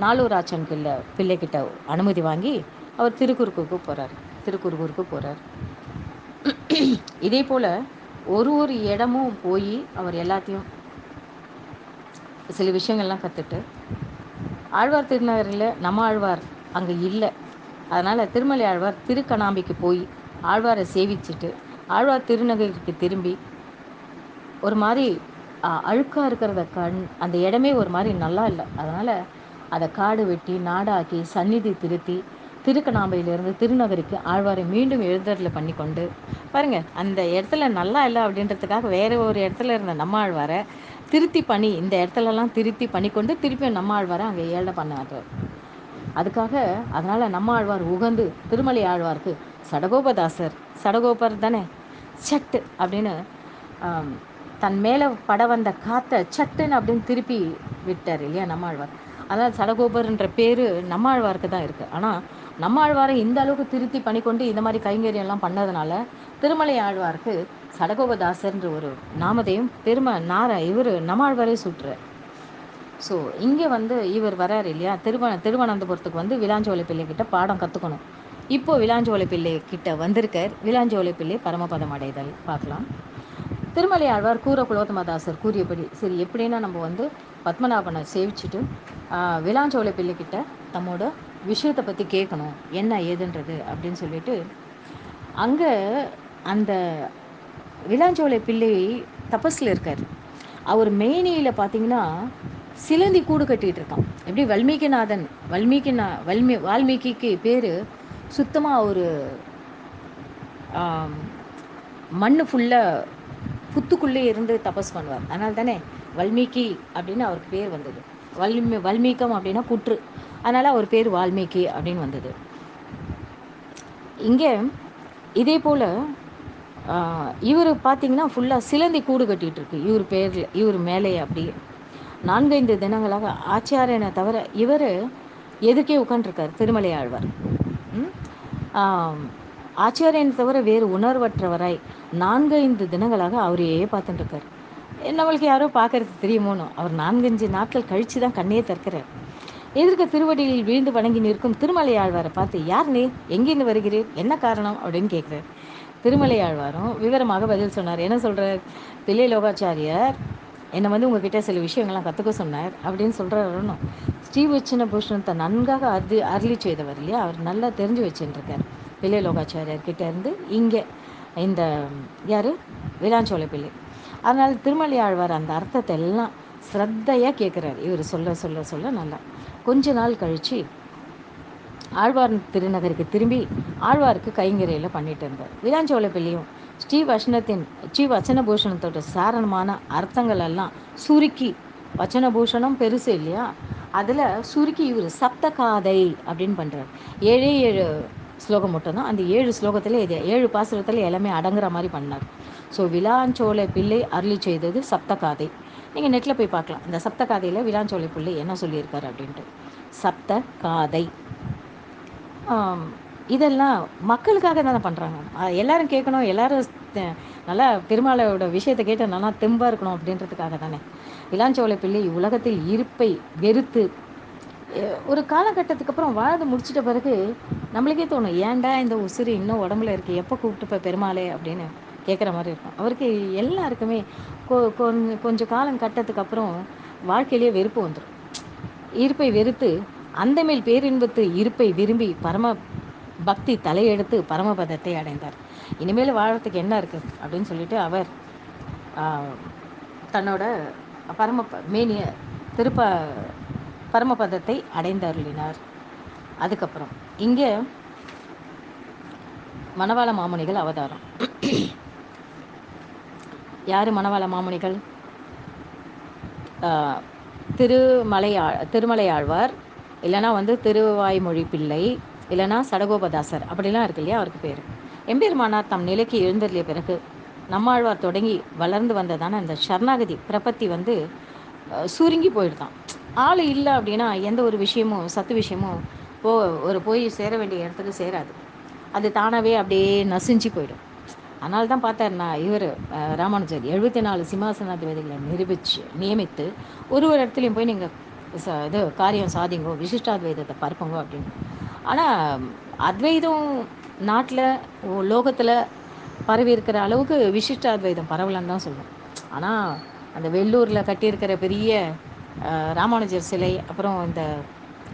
நாலூராச்சன் பிள்ளைக்கிட்ட அனுமதி வாங்கி அவர் திருக்குறுக்கு போகிறார். இதே போல் ஒரு இடமும் போய் அவர் எல்லாத்தையும் சில விஷயங்கள்லாம் கற்றுட்டு ஆழ்வார் திருநகரில் நம்ம ஆழ்வார் அங்கே இல்லை. அதனால் திருமலை ஆழ்வார் திருக்கணாம்பிக்கு போய் ஆழ்வாரை சேவிச்சுட்டு ஆழ்வார் திருநகருக்கு திரும்பி ஒரு மாதிரி அழுக்காக இருக்கிறத அந்த இடமே ஒரு மாதிரி நல்லா இல்லை. அதனால் அதை காடு வெட்டி நாடாக்கி சந்நிதி திருத்தி திருக்கணாம்பையிலிருந்து திருநகருக்கு ஆழ்வாரை மீண்டும் எழுந்தருளை பண்ணி கொண்டு பாருங்கள், அந்த இடத்துல நல்லா இல்லை அப்படின்றதுக்காக வேறு ஒரு இடத்துல இருந்த நம்ம ஆழ்வாரை திருத்தி பண்ணி இந்த இடத்துலலாம் திருத்தி பண்ணி கொண்டு திருப்பி நம்ம ஆழ்வாரை அங்கே ஏழை பண்ணார். அதுக்காக அதனால் நம்ம ஆழ்வார் உகந்து திருமலை ஆழ்வாருக்கு சடகோபதாசர், சடகோபர் தானே, சட்டு அப்படின்னு தன் மேலே பட வந்த காற்றை சட்டுன்னு அப்படின்னு திருப்பி விட்டார் இல்லையா நம்மாழ்வார். அதாவது சடகோபர்ன்ற பேர் நம்மாழ்வாருக்கு தான் இருக்குது. ஆனால் நம்மாழ்வாரை இந்த அளவுக்கு திருத்தி பண்ணிக்கொண்டு இந்த மாதிரி கைங்கரியெல்லாம் பண்ணதுனால திருமலை ஆழ்வாருக்கு சடகோபதாசர்ன்ற ஒரு நாமதையும் இவர் நம்மாழ்வாரே சுட்டுறார். ஸோ இங்கே இவர் வரார் இல்லையா, திருவனந்தபுரத்துக்கு விலாஞ்சோலை பிள்ளைக்கிட்ட பாடம் கற்றுக்கணும். இப்போது விலாஞ்சோலை பிள்ளை கிட்ட வந்திருக்கார். விலாஞ்சோலை பிள்ளை பரமபதம் அடைதல் பார்க்கலாம். திருமலை ஆழ்வார் குலோத்தமதாசர் கூறியபடி சரி எப்படின்னா நம்ம பத்மநாபனை சேவிச்சுட்டு விலாஞ்சோலை பிள்ளைக்கிட்ட நம்மோட விஷயத்தை பற்றி கேட்கணும், என்ன ஏதுன்றது அப்படின்னு சொல்லிட்டு அங்கே அந்த விலாஞ்சோலை பிள்ளை தபஸில் இருக்கார். அவர் மேனியில் பார்த்தீங்கன்னா சிலந்தி கூடு கட்டிகிட்டு இருக்கான். எப்படி வால்மீகிக்கு பேர் சுத்தமாக ஒரு மண் ஃபுல்லாக புத்துக்குள்ளே இருந்து தபஸ் பண்ணுவார். அதனால தானே வால்மீகி அப்படின்னு அவருக்கு பேர் வந்தது. வல்மீகம் அப்படின்னா புற்று, அதனால் அவர் பேர் வால்மீகி அப்படின்னு வந்தது. இங்கே இதே போல் இவர் பார்த்தீங்கன்னா ஃபுல்லாக சிலந்தி கூடு கட்டிகிட்டு இருக்கு இவர் பேரில், இவர் மேலே. அப்படியே 4-5 தினங்களாக ஆச்சாரியனை தவிர இவர் எதுக்கே உட்காந்துருக்கார் திருமலை ஆழ்வார். ஆச்சாரியனை தவிர வேறு உணர்வற்றவராய் 4-5 தினங்களாக அவரையே பார்த்துட்டுருக்கார். நம்மளுக்கு யாரோ பார்க்கறது தெரியுமோன்னு அவர் 4-5 நாட்கள் கழித்து தான் கண்ணையே திறக்கிறார். எதிர்க்க திருவடியில் வீழ்ந்து வணங்கி நிற்கும் திருமலை ஆழ்வாரை பார்த்து, யார் நீ, எங்கேருந்து வருகிறீர், என்ன காரணம் அப்படின்னு கேட்குறார். திருமலை ஆழ்வாரும் விவரமாக பதில் சொன்னார். என்ன சொல்கிறார், பிள்ளை லோகாச்சாரியார் என்னை உங்ககிட்ட சில விஷயங்கள்லாம் கற்றுக்க சொன்னார் அப்படின்னு சொல்கிறாருன்னு. ஸ்ரீவச்சன பூஷணத்தை நன்காக அருளி செய்தவர் இல்லையா, அவர் நல்லா தெரிஞ்சு வச்சுருக்கார். பிள்ளை லோகாச்சாரியார்கிட்ட இருந்து இங்கே இந்த யார் விலாஞ்சோலை பிள்ளை. அதனால் திருமலை ஆழ்வார் அந்த அர்த்தத்தை எல்லாம் ஸ்ரத்தையாக கேட்குறாரு. இவர் சொல்ல சொல்ல சொல்ல நல்லா கொஞ்ச நாள் கழித்து ஆழ்வார் திருநகருக்கு திரும்பி ஆழ்வாருக்கு கைங்கரையில் பண்ணிட்டு இருந்தார். விலாஞ்சோலை பிள்ளையும் ஸ்ரீ வச்சனபூஷணத்தோட சாரணமான அர்த்தங்கள் எல்லாம் சுருக்கி, வச்சனபூஷணம் பெருசு இல்லையா, அதில் சுருக்கி இவர் சப்தகாதை அப்படின்னு பண்ணுறார். 7 ஸ்லோகம் மட்டும்தான். அந்த 7 ஸ்லோகத்தில் 7 பாசுரத்தில் எல்லாமே அடங்குற மாதிரி பண்ணார். ஸோ விலாஞ்சோலை பிள்ளை அருளி செய்தது சப்தகாதை. நீங்கள் நெட்டில் போய் பார்க்கலாம் இந்த சப்தகாதையில் விலாஞ்சோலை பிள்ளை என்ன சொல்லியிருக்காரு அப்படின்ட்டு. சப்தகாதை இதெல்லாம் மக்களுக்காக தானே பண்ணுறாங்க, எல்லாரும் கேட்கணும், எல்லாரும் நல்லா பெருமாளோட விஷயத்தை கேட்டு நல்லா தெம்பாக இருக்கணும் அப்படின்றதுக்காக தானே. இளஞ்சோலை பிள்ளை உலகத்தில் இருப்பை வெறுத்து ஒரு காலகட்டத்துக்கு அப்புறம் வாழ்ந்து முடிச்சிட்ட பிறகு நம்மளுக்கே தோணும், ஏன்டா இந்த உசுறு இன்னும் உடம்புல இருக்குது, எப்போ கூப்பிட்டுப்ப பெருமாளே அப்படின்னு கேட்குற மாதிரி இருக்கும். அவருக்கு எல்லாருக்குமே கொஞ்சம் காலம் கட்டத்துக்கு அப்புறம் வாழ்க்கையிலேயே வெறுப்பு வந்துடும். இருப்பை வெறுத்து அந்த மேல் பேரின்பத்து இருப்பை விரும்பி பரம பக்தி தலையெடுத்து பரமபதத்தை அடைந்தார். இனிமேல் வாழறதுக்கு என்ன இருக்குது அப்படின்னு சொல்லிட்டு அவர் தன்னோட பரம மேனிய திருப்ப பரமபதத்தை அடைந்தருளினார். அதுக்கப்புறம் இங்கே மணவாள மாமுனிகள் அவதாரம். யார் மணவாள மாமுனிகள்? திருமலையாழ்வார், இல்லைனா வந்து திருவாய்மொழி பிள்ளை, இல்லைனா சடகோபதாசர், அப்படிலாம் இருக்கு இல்லையா அவருக்கு பேர். எம்பெருமானார் தம் நிலைக்கு எழுந்தருளிய பிறகு நம்மாழ்வார் தொடங்கி வளர்ந்து வந்ததான அந்த சரணாகதி பிரபத்தி வந்து சுருங்கி போயிடுதான். ஆள் இல்லை அப்படின்னா எந்த ஒரு விஷயமும் சத்து விஷயமும் போய் சேர வேண்டிய இடத்துக்கு சேராது. அது தானாகவே அப்படியே நசிஞ்சு போயிடும். அதனால தான் பார்த்தாருண்ணா இவர் ராமானுஜர் 74 சிம்மாசனாதிபதிகளை நியமித்து ஒரு இடத்துலையும் போய் நீங்கள் இது காரியம் சாதிங்கோ, விசிஷ்டாத்வைதத்தை பரப்புங்கோ அப்படின்னு. ஆனால் அத்வைதம் நாட்டில் லோகத்தில் பரவி இருக்கிற அளவுக்கு விசிஷ்டாத்வைதம் பரவலன்னு தான் சொல்லுவோம். ஆனால் அந்த வெள்ளூரில் கட்டியிருக்கிற பெரிய ராமானுஜர் சிலை, அப்புறம் இந்த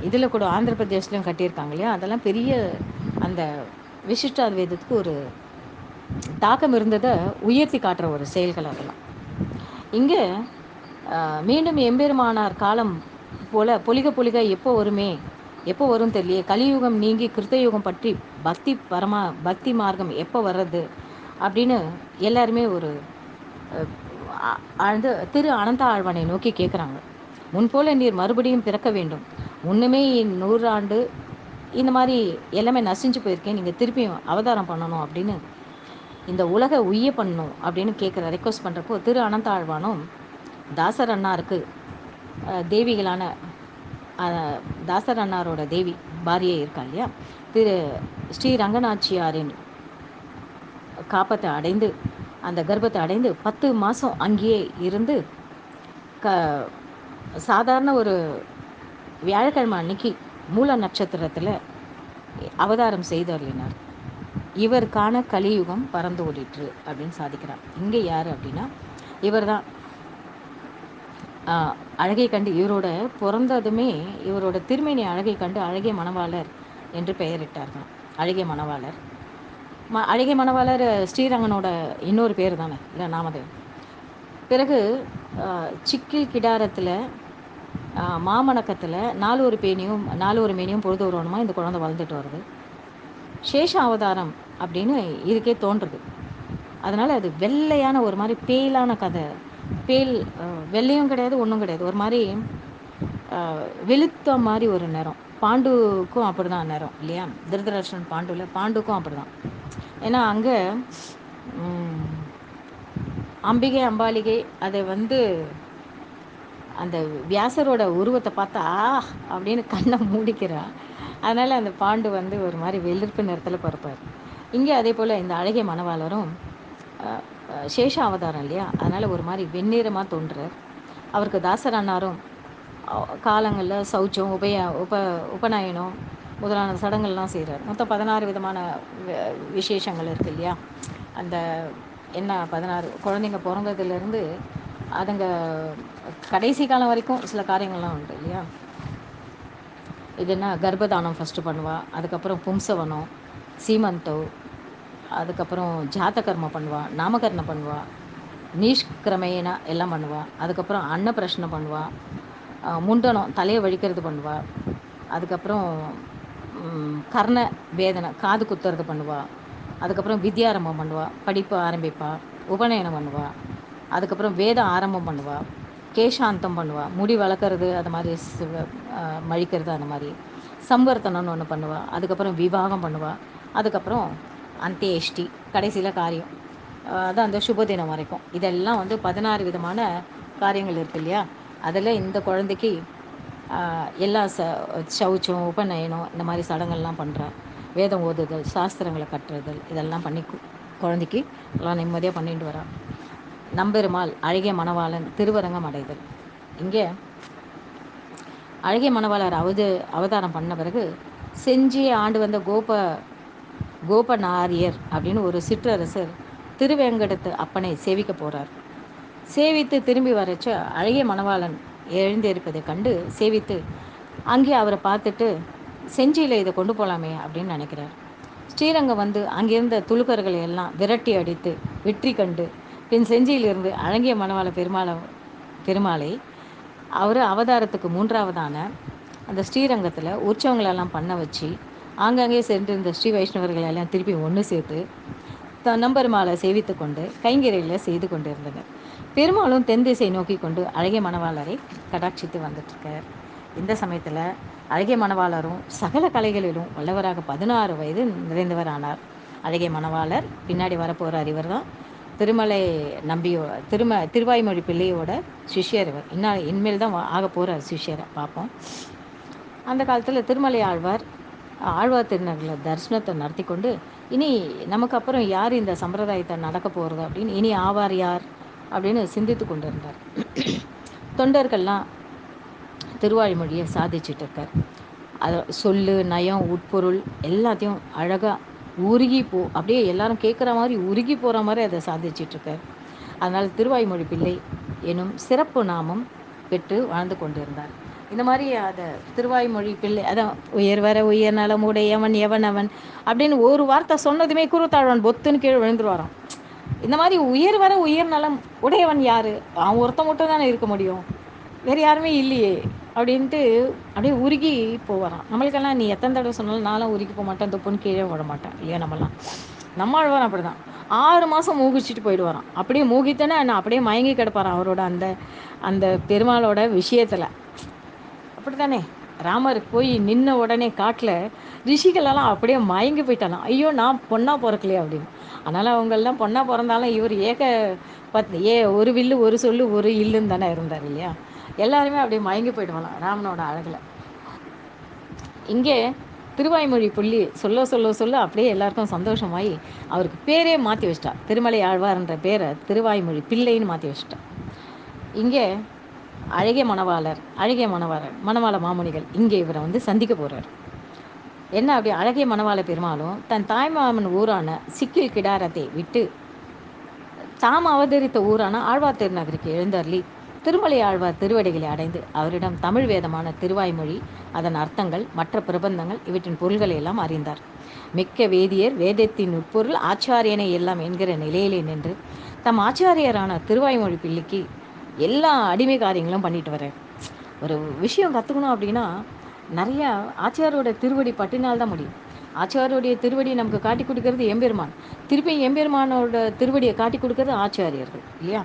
இதில் கூட ஆந்திர பிரதேஷ்லையும் கட்டியிருக்காங்க இல்லையா, அதெல்லாம் பெரிய அந்த விசிஷ்டாத்வைதத்துக்கு ஒரு தாக்கம் இருந்ததை உயர்த்தி காட்டுற ஒரு செயல்கள் அதெல்லாம். இங்கே மீண்டும் எம்பெருமானார் காலம் போல் பொலிக எப்போ வருமே, எப்போ வரும் தெரியலையே, கலியுகம் நீங்கி கிருத்தயுகம் பற்றி பக்தி மார்க்கம் எப்போ வர்றது அப்படின்னு எல்லாருமே ஒரு திரு அனந்த ஆழ்வானை நோக்கி கேட்குறாங்க. முன்போல நீர் மறுபடியும் பிறக்க வேண்டும், முன்னுமே 100 ஆண்டு இந்த மாதிரி எல்லாமே நசிஞ்சு போயிருக்கேன், நீங்கள் திருப்பியும் அவதாரம் பண்ணணும் அப்படின்னு இந்த உலக உய்ய பண்ணணும் அப்படின்னு கேட்குற ரெக்வஸ்ட் பண்ணுறப்போ திரு அனந்த ஆழ்வானும் தாசர் அண்ணாருக்கு தேவிகளான தாசர் அண்ணாரோட தேவி பாரியை இருக்கா இல்லையா, திரு ஸ்ரீ ரங்கநாச்சியாரின் காப்பத்தை அடைந்து அந்த கர்ப்பத்தை அடைந்து 10 மாதம் அங்கேயே இருந்து சாதாரண ஒரு வியாழக்கிழமை அன்னைக்கு மூல நட்சத்திரத்தில் அவதாரம் செய்து அருளினார். இவருக்கான கலியுகம் பறந்து ஓடிற்று அப்படின்னு சாதிக்கிறார். இங்கே யார் அப்படின்னா இவர் தான் அழகை கண்டு, இவரோட பிறந்ததுமே இவரோட திருமேனி அழகை கண்டு அழகிய மணவாளர் என்று பெயரிட்டார்கள். அழகிய மணவாளர் அழகிய மணவாளர் ஸ்ரீரங்கனோட இன்னொரு பேர் தானே இல்லை நாமதேவ். பிறகு சிக்கில் கிடாரத்தில் மாமணக்கத்தில் 4 மேனியும் பொழுது வருவனுமா இந்த குழந்தை வளர்ந்துட்டு வருது. சேஷ அவதாரம் அப்படின்னு இதுக்கே தோன்றுது. அதனால் அது வெள்ளையான ஒரு மாதிரி பேலான கதை. பேல் வெள்ளையும் கிடையாது, ஒன்றும் கிடையாது, ஒரு மாதிரி வெளுத்த மாதிரி ஒரு நிறம். பாண்டுக்கும் அப்படி தான் நிறம் இல்லையா, திருதராஷ்டிரன் பாண்டுக்கும் அப்படி தான். ஏன்னா அங்கே அம்பிகை அம்பாலிகை அதை வந்து அந்த வியாசரோட உருவத்தை பார்த்தா அப்படின்னு கண்ணை மூடிக்கிறா. அதனால் அந்த பாண்டு வந்து ஒரு மாதிரி வெளிர்ப்பு நிறத்தில் பறப்பார். இங்கே அதே போல் இந்த அழகிய மணவாளரும் சேஷ அவதாரம் இல்லையா, அதனால் ஒரு மாதிரி வெந்நீரமாக தோன்றுறார். அவருக்கு தாசர் அண்ணாரும் காலங்களில் சௌச்சம் உபநயனம் முதலான சடங்கள்லாம் செய்கிறார். மொத்தம் 16 விதமான விசேஷங்கள் இருக்குது இல்லையா. அந்த என்ன 16 குழந்தைங்க பிறந்ததுலேருந்து அதுங்க கடைசி காலம் வரைக்கும் சில காரியங்கள்லாம் உண்டு இல்லையா. இது என்ன கர்ப்பதானம் ஃபஸ்ட்டு பண்ணுவாள், அதுக்கப்புறம் பும்சவனம், சீமந்தோ, அதுக்கப்புறம் ஜாத்தகர்மம் பண்ணுவாள், நாமகர்ணம் பண்ணுவாள், நீஷ்கிரமேனா எல்லாம் பண்ணுவாள். அதுக்கப்புறம் அன்னப்பிரஷ்னம் பண்ணுவாள், முண்டனம் தலையை வழிக்கிறது பண்ணுவாள். அதுக்கப்புறம் கர்ண வேதனை காது குத்துறது பண்ணுவாள். அதுக்கப்புறம் வித்யாரம்பம் பண்ணுவாள், படிப்பு ஆரம்பிப்பாள், உபநயனம் பண்ணுவாள். அதுக்கப்புறம் வேதம் ஆரம்பம் பண்ணுவாள், கேஷாந்தம் பண்ணுவாள், முடி வளர்க்குறது, அது மாதிரி மழிக்கிறது, அந்த மாதிரி சம்வர்த்தனம்னு ஒன்று பண்ணுவாள். அதுக்கப்புறம் விவாகம் பண்ணுவாள். அதுக்கப்புறம் அந்தியேஷ்டி, கடைசியில் காரியம், அதான் அந்த சுபதினம் வரைக்கும். இதெல்லாம் வந்து 16 விதமான காரியங்கள் இருக்குது இல்லையா. அதில் இந்த குழந்தைக்கு எல்லா சௌச்சம் உபநயனம் இந்த மாதிரி சடங்கள்லாம் பண்ணுறேன். வேதம் ஓதுதல், சாஸ்திரங்களை கற்றுதல், இதெல்லாம் பண்ணி குழந்தைக்கு எல்லாம் நிம்மதியாக பண்ணிட்டு வரா. நம்பெருமாள் அழகிய மணவாளன் திருவரங்கம் அடைதல். இங்கே அழகிய மணவாளர் அவதாரம் பண்ண பிறகு செஞ்சியை ஆண்டு வந்த கோபநாரியர் அப்படின்னு ஒரு சிற்றரசர் திருவேங்கடத்து அப்பனை சேவிக்க போகிறார். சேவித்து திரும்பி வரச்ச அழகிய மணவாளன் எழுந்திருப்பதை கண்டு சேவித்து அங்கே அவரை பார்த்துட்டு செஞ்சியில் இதை கொண்டு போகலாமே அப்படின்னு நினைக்கிறார். ஸ்ரீரங்கம் வந்து அங்கிருந்த துலுக்கர்களை எல்லாம் விரட்டி அடித்து வெற்றி கண்டு பின் செஞ்சியிலிருந்து அழகிய மணவாள பெருமாளை அவர் அவதாரத்துக்கு 3ஆவதான அந்த ஸ்ரீரங்கத்தில் உற்சவங்களெல்லாம் பண்ண வச்சு ஆங்காங்கே சென்றிருந்த ஸ்ரீ வைஷ்ணவர்கள் எல்லாம் திருப்பி ஒன்று சேர்த்து நம்பெருமாளை சேவித்து கொண்டு கைங்கரையில் செய்து கொண்டிருந்தனர். பெருமாளும் தென் திசை நோக்கி கொண்டு அழகிய மணவாளரை கடாட்சித்து வந்துட்டுருக்கார். இந்த சமயத்தில் அழகிய மணவாளரும் சகல கலைகளிலும் வல்லவராக 16 வயது நிறைந்தவர் ஆனார். அழகிய மணவாளர் பின்னாடி வரப்போகிறார். இவர் தான் திருமலை நம்பியோ திருவாய்மொழி பிள்ளையோட சிஷ்யர். இவர் இனிமேல் தான் ஆக போகிறார் சிஷ்யரை பார்ப்போம். அந்த காலத்தில் திருமலை ஆழ்வார் திருநகரில் தரிசனத்தை நடத்தி கொண்டு இனி நமக்கு அப்புறம் யார் இந்த சம்பிரதாயத்தை நடக்க போகிறது அப்படின்னு இனி ஆவார் யார் அப்படின்னு சிந்தித்து கொண்டு இருந்தார். தொண்டர்கள்லாம் திருவாய்மொழியை சாதிச்சுட்டு இருக்கார். அதை சொல்லு நயம் உட்பொருள் எல்லாத்தையும் அழகாக அப்படியே எல்லாரும் கேட்குற மாதிரி உருகி போகிற மாதிரி அதை சாதிச்சிட்ருக்கார். அதனால் திருவாய்மொழி பிள்ளை எனும் சிறப்பு நாமம் பெற்று வாழ்ந்து கொண்டிருந்தார். இந்த மாதிரி அதை திருவாய்மொழி பிள்ளை அதான் உயர் வர உயர் நலம் உடையவன் எவன் அவன் அப்படின்னு ஒரு வார்த்தை சொன்னதுமே குருத்தாழ்வன் பொத்துன்னு கீழே விழுந்துருவாராம். இந்த மாதிரி உயர் வர உயர் நலம் உடையவன் யார்? அவன் ஒருத்த மட்டும் தானே இருக்க முடியும், வேறு யாருமே இல்லையே அப்படின்ட்டு அப்படியே உருகி போவாராம். நம்மளுக்கெல்லாம் நீ எத்தனை தடவை சொன்னாலும் நானும் உருகி போக மாட்டேன், தொப்புன்னு கீழே விட மாட்டேன் இல்லையா? நம்மளும் அப்படி தான் 6 மாதம் மூகிச்சிட்டு போயிடுவாராம். அப்படியே மூகித்தேன்னா என்ன அப்படியே மயங்கி கிடப்பாரான் அவரோட அந்த பெருமாளோட விஷயத்தில். அப்படி தானே ராமர் போய் நின்ன உடனே காட்டில் ரிஷிகளெல்லாம் அப்படியே மயங்கி போயிட்டாலாம். ஐயோ நான் பொண்ணாக பிறக்கலையே அப்படின்னு. அதனால் அவங்கெல்லாம் பொண்ணாக பிறந்தாலும் இவர் ஒரு வில்லு ஒரு சொல்லு ஒரு இல்லுன்னு தானே இருந்தார் இல்லையா? எல்லாருமே அப்படியே மயங்கி போயிடுவாங்களாம் ராமனோட அழகில். இங்கே திருவாய்மொழி புள்ளி சொல்ல அப்படியே எல்லாருக்கும் சந்தோஷமாகி அவருக்கு பேரே மாற்றி வச்சிட்டா. திருமலை ஆழ்வார்ன்ற பேரை திருவாய்மொழி பிள்ளைன்னு மாற்றி வச்சிட்டா. இங்கே அழகிய மணவாள மாமுனிகள் இங்கே இவரை வந்து சந்திக்க போகிறார். என்ன அப்படி அழகிய மணவாள பெருமாளும் தன் தாய்மாமன் ஊரான சிக்கில் கிடாரத்தை விட்டு தாம் அவதரித்த ஊரான ஆழ்வார் திருநகருக்கு எழுந்தருளி திருமலை ஆழ்வார் திருவடிகளை அடைந்து அவரிடம் தமிழ் வேதமான திருவாய்மொழி, அதன் அர்த்தங்கள், மற்ற பிரபந்தங்கள் இவற்றின் பொருள்களை எல்லாம் அறிந்தார். மிக்க வேதியர் வேதத்தின் உட்பொருள் ஆச்சாரியனை எல்லாம் என்கிற நிலையிலே நின்று தம் ஆச்சாரியரான திருவாய்மொழி பிள்ளைக்கு எல்லா அடிமை காரியங்களும் பண்ணிட்டு வர்றார். ஒரு விஷயம் கற்றுக்கணும் அப்படின்னா நிறையா ஆச்சாரியோட திருவடி பட்டினால்தான் முடியும். ஆச்சாரியோடைய திருவடி நமக்கு காட்டி கொடுக்கறது எம்பெருமான், திருப்பி எம்பெருமானோட திருவடியை காட்டி கொடுக்கறது ஆச்சாரியர்கள் இல்லையா?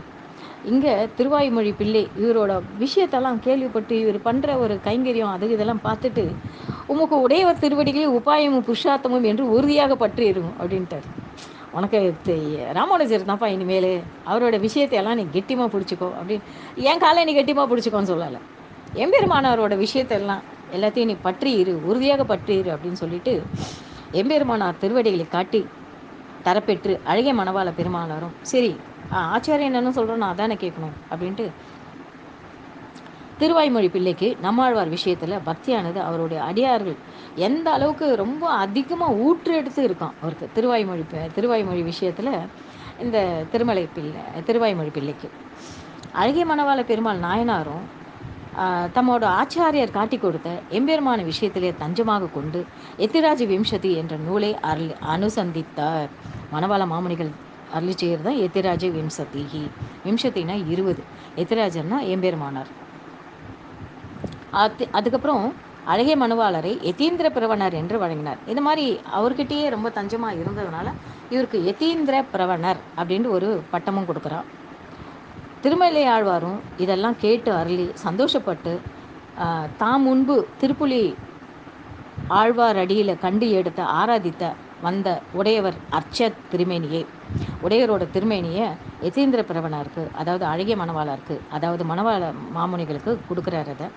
இங்கே திருவாய்மொழி பிள்ளை இவரோட விஷயத்தெல்லாம் கேள்விப்பட்டு இவர் பண்ணுற ஒரு கைங்கரியம் இதெல்லாம் பார்த்துட்டு உமக்கு உடையவர் திருவடிகளே உபாயமும் புருஷார்த்தமும் என்று உறுதியாக பற்றி இருக்கும் அப்படின்ட்டார். உனக்கு ராமானுஜர் தான்ப்பா இனிமேல், அவரோட விஷயத்தையெல்லாம் நீ கெட்டியமாக பிடிச்சிக்கோ அப்படின்னு. என் காலை நீ கெட்டியமாக பிடிச்சிக்கோன்னு சொல்லலை, எம்பெருமானாரோட விஷயத்தெல்லாம் எல்லாத்தையும் நீ பற்றி இரு, உறுதியாக பற்றி இரு அப்படின்னு சொல்லிட்டு எம்பெருமானார் திருவடிகளை காட்டி தரப்பெற்று அழகிய மணவாள பெருமானாரும் சரி ஆச்சாரியன் என்னன்னு சொல்கிறோம் நான் அதானே கேட்கணும் அப்படின்ட்டு திருவாய்மொழி பிள்ளைக்கு நம்மாழ்வார் விஷயத்தில் பக்தியானது அவருடைய அடியார்கள் எந்த அளவுக்கு ரொம்ப அதிகமாக ஊற்று எடுத்து இருக்கான் அவருக்கு திருவாய்மொழி விஷயத்தில் இந்த திருவாய்மொழி பிள்ளைக்கு. அழகிய மணவாள பெருமாள் நாயனாரும் தம்மோட ஆச்சாரியர் காட்டி கொடுத்த எம்பெருமான விஷயத்திலே தஞ்சமாக கொண்டு எத்திராஜ விம்சதி என்ற நூலை அனுசந்தித்தார். மணவாள மாமுனிகள் அருளி செய்கிறது தான் எத்திராஜ விம்சத்தினா 20, எத்திராஜர்னா எம்பெருமானார். அதுக்கப்புறம் அழகிய மணவாளரை யதீந்திர பிரவணர் என்று வழங்கினார். இந்த மாதிரி அவர்கிட்டயே ரொம்ப தஞ்சமாக இருந்ததுனால இவருக்கு யதீந்திர பிரவணர் அப்படின்ட்டு ஒரு பட்டமும் கொடுக்குறார். திருமலை ஆழ்வாரும் இதெல்லாம் கேட்டு அருளி சந்தோஷப்பட்டு தாம் முன்பு திருப்புலி ஆழ்வார் அடியில் கண்டு எடுத்த ஆராதித்த வந்த உடையவர் அர்ச்ச திருமேனியே, உடையவரோட திருமேனியை யதீந்திர பிரபனாருக்கு, அதாவது அழகிய மணவாளருக்கு, அதாவது மணவாள மாமுனிகளுக்கு கொடுக்குறாரு.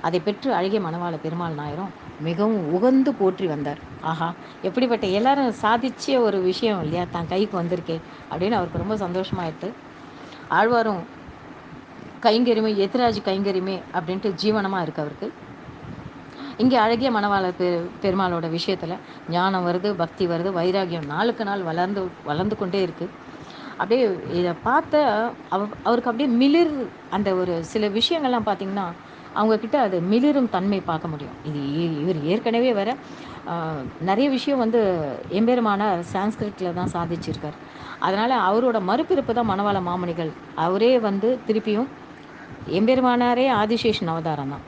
அதை பெற்று அழகிய மணவாள பெருமாள் நாயரும் மிகவும் உகந்து போற்றி வந்தார். ஆஹா, எப்படிப்பட்ட எல்லாரும் சாதிச்ச ஒரு விஷயம் இல்லையா, தான் கைக்கு வந்திருக்கே அப்படின்னு அவருக்கு ரொம்ப சந்தோஷமாயிட்டு, ஆழ்வாரும் கைங்கரிமை எதிராஜ் கைங்கரிமை அப்படின்ட்டு ஜீவனமாக இருக்கு அவருக்கு. இங்கே அழகிய மணவாள பெருமாளோட விஷயத்தில் ஞானம் வருது, பக்தி வருது, வைராகியம் நாளுக்கு நாள் வளர்ந்து கொண்டே இருக்குது. அப்படியே இதை பார்த்த அவருக்கு அப்படியே மிளிர், அந்த ஒரு சில விஷயங்கள்லாம் பார்த்திங்கன்னா அவங்கக்கிட்ட அது மிளிரும் தன்மை பார்க்க முடியும். இவர் ஏற்கனவே வேற நிறைய விஷயம் வந்து எம்பெருமானார் சான்ஸ்கிரிட்டில் தான் சாதிச்சிருக்கார். அதனால் அவரோட மறுபிறப்பு தான் மணவாள மாமுனிகள். அவரே வந்து திருப்பியும் எம்பெருமானாரே ஆதிசேஷன் அவதாரம் தான்,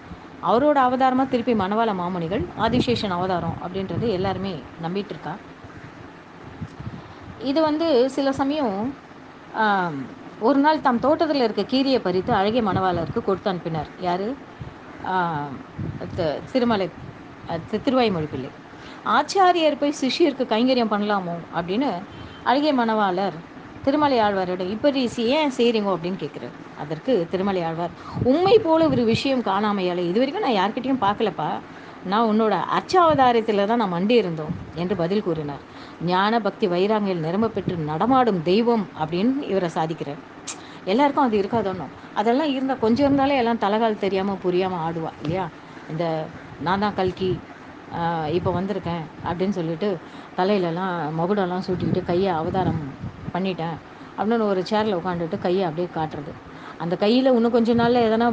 அவரோட அவதாரமாக திருப்பி மணவாள மாமுனிகள் ஆதிசேஷன் அவதாரம் அப்படின்றது எல்லாருமே நம்பிட்டு இருக்கா. இது வந்து சில சமயம் ஒரு நாள் தம் தோட்டத்தில் இருக்க கீரியை பறித்து அழகிய மணவாளருக்கு கொடுத்து அனுப்பினார். யார்? திருமலை திருவாய்மொழி பிள்ளை. ஆச்சாரியர் போய் சிஷியருக்கு கைங்கரியம் பண்ணலாமோ அப்படின்னு அழகிய மணவாளர் திருமலை ஆழ்வாரோட இப்படி ஏன் செய்கிறீங்க அப்படின்னு கேட்குறாரு. அதற்கு திருமலை ஆழ்வார், உண்மை போல ஒரு விஷயம் காணாமையாலே இது வரைக்கும் நான் யார்கிட்டையும் பார்க்கலப்பா, நான் உன்னோட அச்சாவதாரத்தில் தான் நான் மண்டி இருந்தோம் என்று பதில் கூறினார். ஞான பக்தி வைராங்கியில் நிரம்ப பெற்று நடமாடும் தெய்வம் அப்படின்னு இவரை சாதிக்கிறார். எல்லாருக்கும் அது இருக்காதோன்னும், அதெல்லாம் இருந்தால் கொஞ்சம் இருந்தாலே எல்லாம் தலைகால் தெரியாமல் புரியாமல் ஆடுவா இல்லையா. இந்த நான் தான் கல்கி இப்போ வந்திருக்கேன் அப்படின்னு சொல்லிட்டு தலையிலலாம் மகுடெல்லாம் சூட்டிக்கிட்டு கையை அவதாரம் பண்ணிட்டேன் அப்படின்னு ஒரு சேரில் உட்காந்துட்டு கையை அப்படியே காட்டுறது. அந்த கையில் இன்னும் கொஞ்ச நாளில் எதனா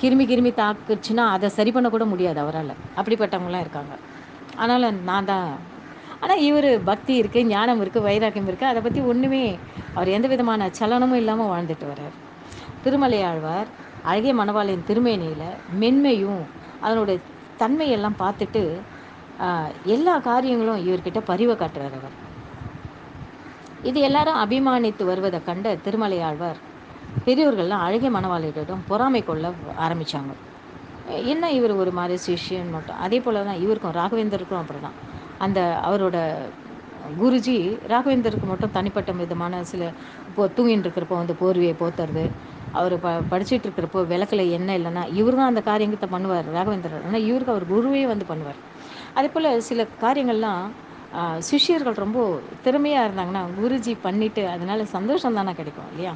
கிருமி தாக்குச்சுன்னா அதை சரி பண்ணக்கூட முடியாது அவரால். அப்படிப்பட்டவங்களாம் இருக்காங்க. அதனால் நான் தான். ஆனால் இவர் பக்தி இருக்குது, ஞானம் இருக்குது, வைராக்கியம் இருக்குது, அதை பற்றி ஒன்றுமே அவர் எந்த விதமான சலனமும் இல்லாமல் வாழ்ந்துட்டு வர்றார். திருமலையாழ்வார் அழகிய மணவாளின் திருமேனியில் மென்மையும் அதனுடைய தன்மையெல்லாம் பார்த்துட்டு எல்லா காரியங்களும் இவர்கிட்ட பரிவை காட்டுறார் அவர். இது எல்லாரும் அபிமானித்து வருவதை கண்ட திருமலையாழ்வார் பெரியோர்கள்லாம் அழகிய மணவாளியிடம் பொறாமை கொள்ள ஆரம்பித்தாங்க. என்ன இவர் ஒரு மாதிரி சிஷ்யன் மட்டும். அதே போல் தான் இவருக்கும் ராகவேந்தருக்கும் அப்படி தான். அந்த அவரோட குருஜி ராகவேந்தருக்கு மட்டும் தனிப்பட்ட விதமான சில தூங்கின்னு இருக்கிறப்போ வந்து போர்வையை போத்துறது, அவர் படிச்சுட்டு இருக்கிறப்போ விளக்கில் எண்ணெய் இல்லைன்னா இவர் தான் அந்த காரியத்தை பண்ணுவார் ராகவேந்தர். ஆனால் இவருக்கு அவர் குருவே வந்து பண்ணுவார். அதே போல் சில காரியங்கள்லாம் சிஷ்யர்கள் ரொம்ப திறமையாக இருந்தாங்கன்னா குருஜி பண்ணிவிட்டு அதனால் சந்தோஷம் தானே கிடைக்கும் இல்லையா.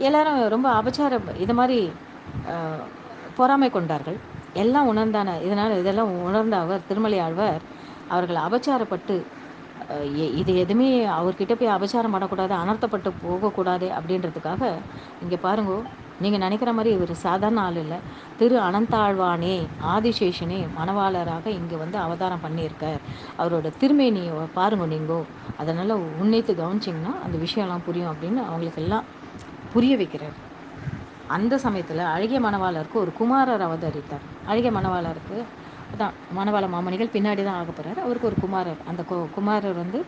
எல்லாரும் ரொம்ப அபச்சார இது மாதிரி பொறாமை கொண்டார்கள். எல்லாம் உணர்ந்தான. இதெல்லாம் உணர்ந்த அவர் திருமலை ஆழ்வார் அவர்கள் அபச்சாரப்பட்டு இது எதுவுமே அவர்கிட்ட போய் அபச்சாரம் பண்ணக்கூடாது, அனர்த்தப்பட்டு போகக்கூடாது அப்படின்றதுக்காக இங்கே பாருங்கோ, நீங்கள் நினைக்கிற மாதிரி இவர் சாதாரண ஆள் இல்லை. திரு அனந்தாழ்வானே ஆதிசேஷனே மணவாளராக இங்கே வந்து அவதாரம் பண்ணியிருக்கார். அவரோட திருமேனியை பாருங்க நீங்கோ, அதனால் உன்னித்து கவனிச்சிங்கன்னா அந்த விஷயம்லாம் புரியும் அப்படின்னு அவங்களுக்கெல்லாம் புரிய வைக்கிறார். அந்த சமயத்தில் அழகிய மணவாளருக்கு ஒரு குமாரர் அவதரித்தார். அழகிய மணவாளருக்கு தான் மணவாள மாமணிகள் பின்னாடி தான் ஆக போகிறார். அவருக்கு ஒரு குமாரர். அந்த குமாரர் வந்து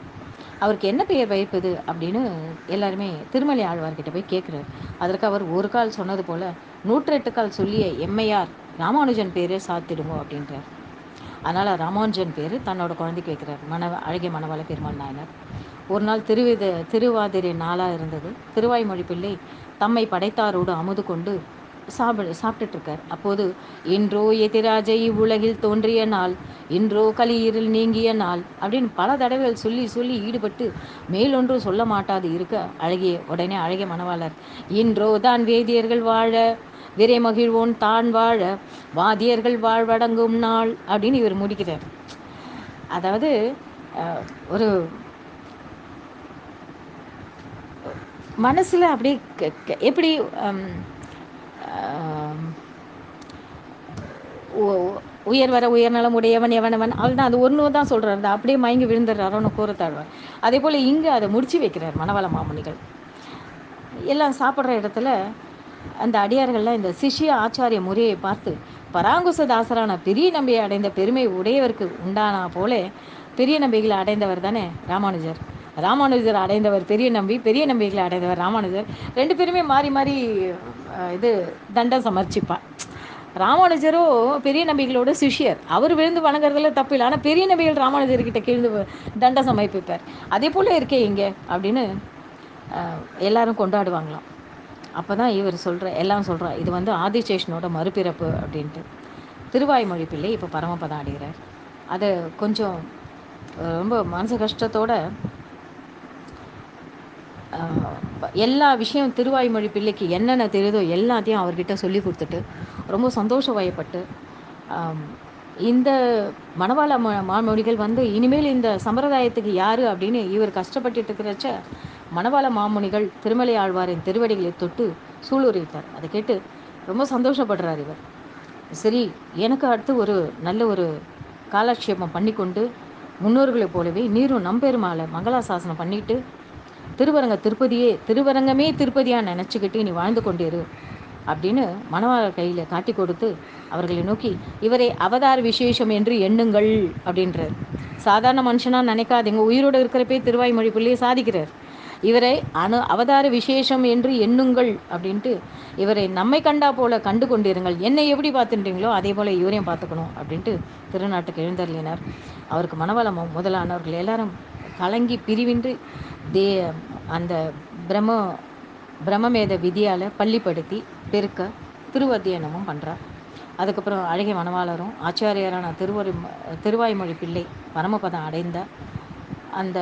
அவருக்கு என்ன பெயர் வைப்பது அப்படின்னு எல்லாருமே திருமலை ஆழ்வார்கிட்ட போய் கேட்குறாரு. அதற்கு அவர் ஒரு கால் சொன்னது போல் 108 கால் சொல்லிய எம்மையார் ராமானுஜன் பேரே சாத்திடுமோ அப்படின்றார். அதனால் ராமானுஜன் பேர் தன்னோட குழந்தைக்கு வைக்கிறார். அழகிய மணவாள பெருமாள் நாயனர். ஒரு நாள் திருவாதிரை நாளாக இருந்தது. திருவாய்மொழி பிள்ளை தம்மை படைத்தாரோடு அமுது கொண்டு சாப்பிட்டுட்டு இருக்கார். அப்போது இன்றோ எதிராஜை இவ்வுலகில் தோன்றிய நாள், இன்றோ கலியிருள் நீங்கிய நாள் அப்படின்னு பல தடவைகள் சொல்லி சொல்லி ஈடுபட்டு மேலொன்றும் சொல்ல மாட்டாது இருக்க உடனே அழகிய மணவாளர், இன்றோ தான் வேதியர்கள் வாழ விரை மகிழ்வோன் தான் வாழ வாதியர்கள் வாழ்வடங்கும் நாள் அப்படின்னு இவர் முடிக்கிறார். அதாவது ஒரு மனசில் அப்படியே எப்படி உயர் வர உயர்நலம் உடையவன் எவனவன் அவள் தான், அது ஒன்று தான் சொல்கிறார். அப்படியே மயங்கி விழுந்துடுறாரோன்னு கூறத்தாழ்வார். அதே போல் இங்கே அதை முடிச்சு வைக்கிறார் மணவாள மாமுனிகள். எல்லாம் சாப்பிட்ற இடத்துல அந்த அடியார்கள்லாம் இந்த சிஷ்ய ஆச்சாரிய முறையை பார்த்து பராங்குச தாசரான பெரிய நம்பியை அடைந்த பெருமை உடையவருக்கு உண்டானா போல பெரிய நம்பிகளை அடைந்தவர் தானே ராமானுஜர். ராமானுஜர் அடைந்தவர் பெரிய நம்பி, பெரிய நம்பிகளை அடைந்தவர் ராமானுஜர். ரெண்டு பேருமே மாறி மாறி இது தண்டம் சமர்ச்சிப்பான். ராமானுஜரோ பெரிய நபிகளோட சிஷ்யர். அவர் விழுந்து வணங்குறதுல தப்பு இல்ல. ஆனா பெரிய நபிகள் ராமானுஜர்கிட்ட கீழ்ந்து தண்ட சமர்ப்பிப்பார். அதே போல இருக்கே இங்க அப்படின்னு அ எல்லாரும் கொண்டாடுவாங்களாம். அப்பதான் இவர் எல்லாம் சொல்றா, இது வந்து ஆதிசேஷனோட மறுபிறப்பு அப்படின்ட்டு. திருவாய்மொழி பிள்ளை இப்போ பரமபதம் அடைகிறார். அது கொஞ்சம் ரொம்ப மனசு கஷ்டத்தோட எல்லா விஷயம் திருவாய்மொழி பிள்ளைக்கு என்னென்ன தெரியுதோ எல்லாத்தையும் அவர்கிட்ட சொல்லி கொடுத்துட்டு ரொம்ப சந்தோஷ வயப்பட்டு ஆம், இந்த மணவாள மாமொழிகள் வந்து இனிமேல் இந்த சம்பிரதாயத்துக்கு யாரு அப்படின்னு இவர் கஷ்டப்பட்டுட்டு இருக்கிறச்ச மணவாள மாமுனிகள் திருமலை ஆழ்வாரின் திருவடிகளை தொட்டு சூளுரைத்தார். அதை கேட்டு ரொம்ப சந்தோஷப்படுறார் இவர். சரி, எனக்கு அடுத்து ஒரு நல்ல ஒரு காலக்ஷேபம் பண்ணிக்கொண்டு முன்னோர்களைப் போலவே நீரும் நம்பெருமாளை மங்களாசாசனம் பண்ணிட்டு திருவரங்கமே திருப்பதியாக நினச்சிக்கிட்டு நீ வாழ்ந்து கொண்டிரு அப்படின்னு மணவாளர் கையில் காட்டி கொடுத்து அவர்களை நோக்கி இவரை அவதார விசேஷம் என்று எண்ணுங்கள் அப்படின்றார். சாதாரண மனுஷனாக நினைக்காதீங்க, உயிரோடு இருக்கிறப்பே திருவாய்மொழி பிள்ளையை சாதிக்கிறார். இவரை அவதார விசேஷம் என்று எண்ணுங்கள் அப்படின்ட்டு இவரை நம்மை கண்டா போல கண்டு கொண்டிருங்கள், என்னை எப்படி பார்த்துட்டீங்களோ அதே போல் இவரையும் பார்த்துக்கணும் அப்படின்ட்டு திருநாட்டுக்கு எழுந்தருளினார். அவருக்கு மணவாளம் முதலானவர்கள் எல்லாரும் கலங்கி பிரிவின்றி தே அந்த பிரம்ம பிரம்மமேத விதியால் பள்ளிப்படுத்தி பெருக்க திருவத்தியனமும் பண்ணுறார். அதுக்கப்புறம் அழகிய மணவாளரும் ஆச்சாரியரான திருவாய்மொழி பிள்ளை பரமபதம் அடைந்த அந்த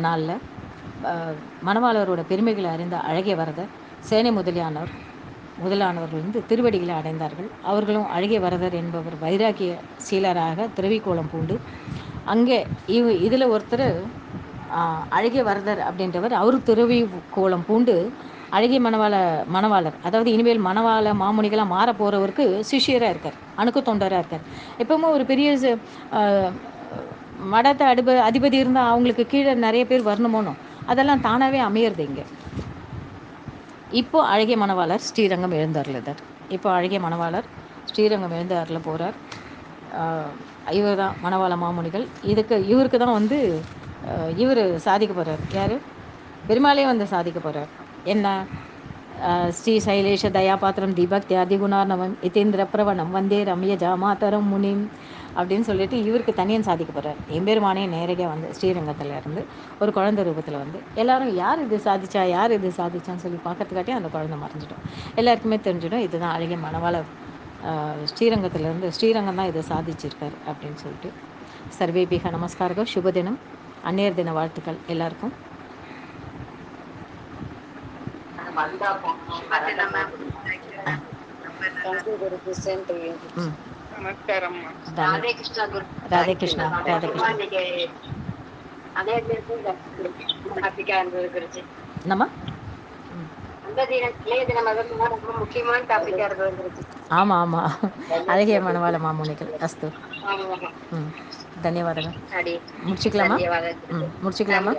நாளில் மணவாளரோட பெருமைகளை அறிந்த அழகிய வரதர் சேனை முதலானவர்கள் வந்து திருவடிகளை அடைந்தார்கள். அவர்களும் அழகிய வரதர் என்பவர் வைராக்கிய சீலராக திரவிக்கோலம் பூண்டு அங்கே இதில் ஒருத்தர் அழகிய வரதர் அப்படின்றவர் அவர் துறவி கோலம் பூண்டு அழகிய மணவாளர், அதாவது இனிமேல் மணவாள மாமுனிகளாக மாற போகிறவருக்கு சிஷியராக இருக்கார், அணுக்கு தொண்டராக இருக்கார். எப்பவுமே ஒரு பெரிய மடத்தை அதிபதி இருந்தால் அவங்களுக்கு கீழே நிறைய பேர் வரணுமோனோ அதெல்லாம் தானாகவே அமையிறது இங்கே. இப்போ அழகிய மணவாளர் ஸ்ரீரங்கம் எழுந்தருளுதார். இப்போ அழகிய மணவாளர் ஸ்ரீரங்கம் எழுந்தருள போகிறார். இவர் தான் மணவாள மாமுனிகள். இவருக்கு தான் வந்து இவர் சாதிக்க போகிறார். யார்? பெருமாளே வந்து சாதிக்க போகிறார். என்ன? ஸ்ரீ சைலேஷ தயாபாத்திரம் தீபக்தி அதிகுணார்ணவம் இத்தேந்திர பிரவணம் வந்தே ரம்ய ஜாமாதரம் முனிம் அப்படின்னு சொல்லிட்டு இவருக்கு தனியன் சாதிக்க போகிறார். எம்பெருமானே நேரடியாக வந்து ஸ்ரீரங்கத்தில் இருந்து ஒரு குழந்தை ரூபத்தில் வந்து எல்லாரும் யார் இது சாதிச்சான்னு சொல்லி பார்க்கறதுக்காட்டி அந்த குழந்தை மறைஞ்சிடும். எல்லாருக்குமே தெரிஞ்சிடும் இதுதான் அழகிய மணவாள ஸ்ரீரங்கத்திலேருந்து ஸ்ரீரங்கம் தான் இதை சாதிச்சிருக்கார் அப்படின்னு சொல்லிட்டு. சர்வேபிக நமஸ்காரங்கள். சுபதினம், அந்நியர் தின வாழ்த்துக்கள் எல்லாருக்கும். ராதே கிருஷ்ணா. ராதே கிருஷ்ணா. நம்ம ஆமாம் ஆமாம், அழகிய மணவாள மாமுனிகள். அஸ்து. தன்யவாதங்கள். முடிச்சுக்கலாமா? முடிச்சுக்கலாமா?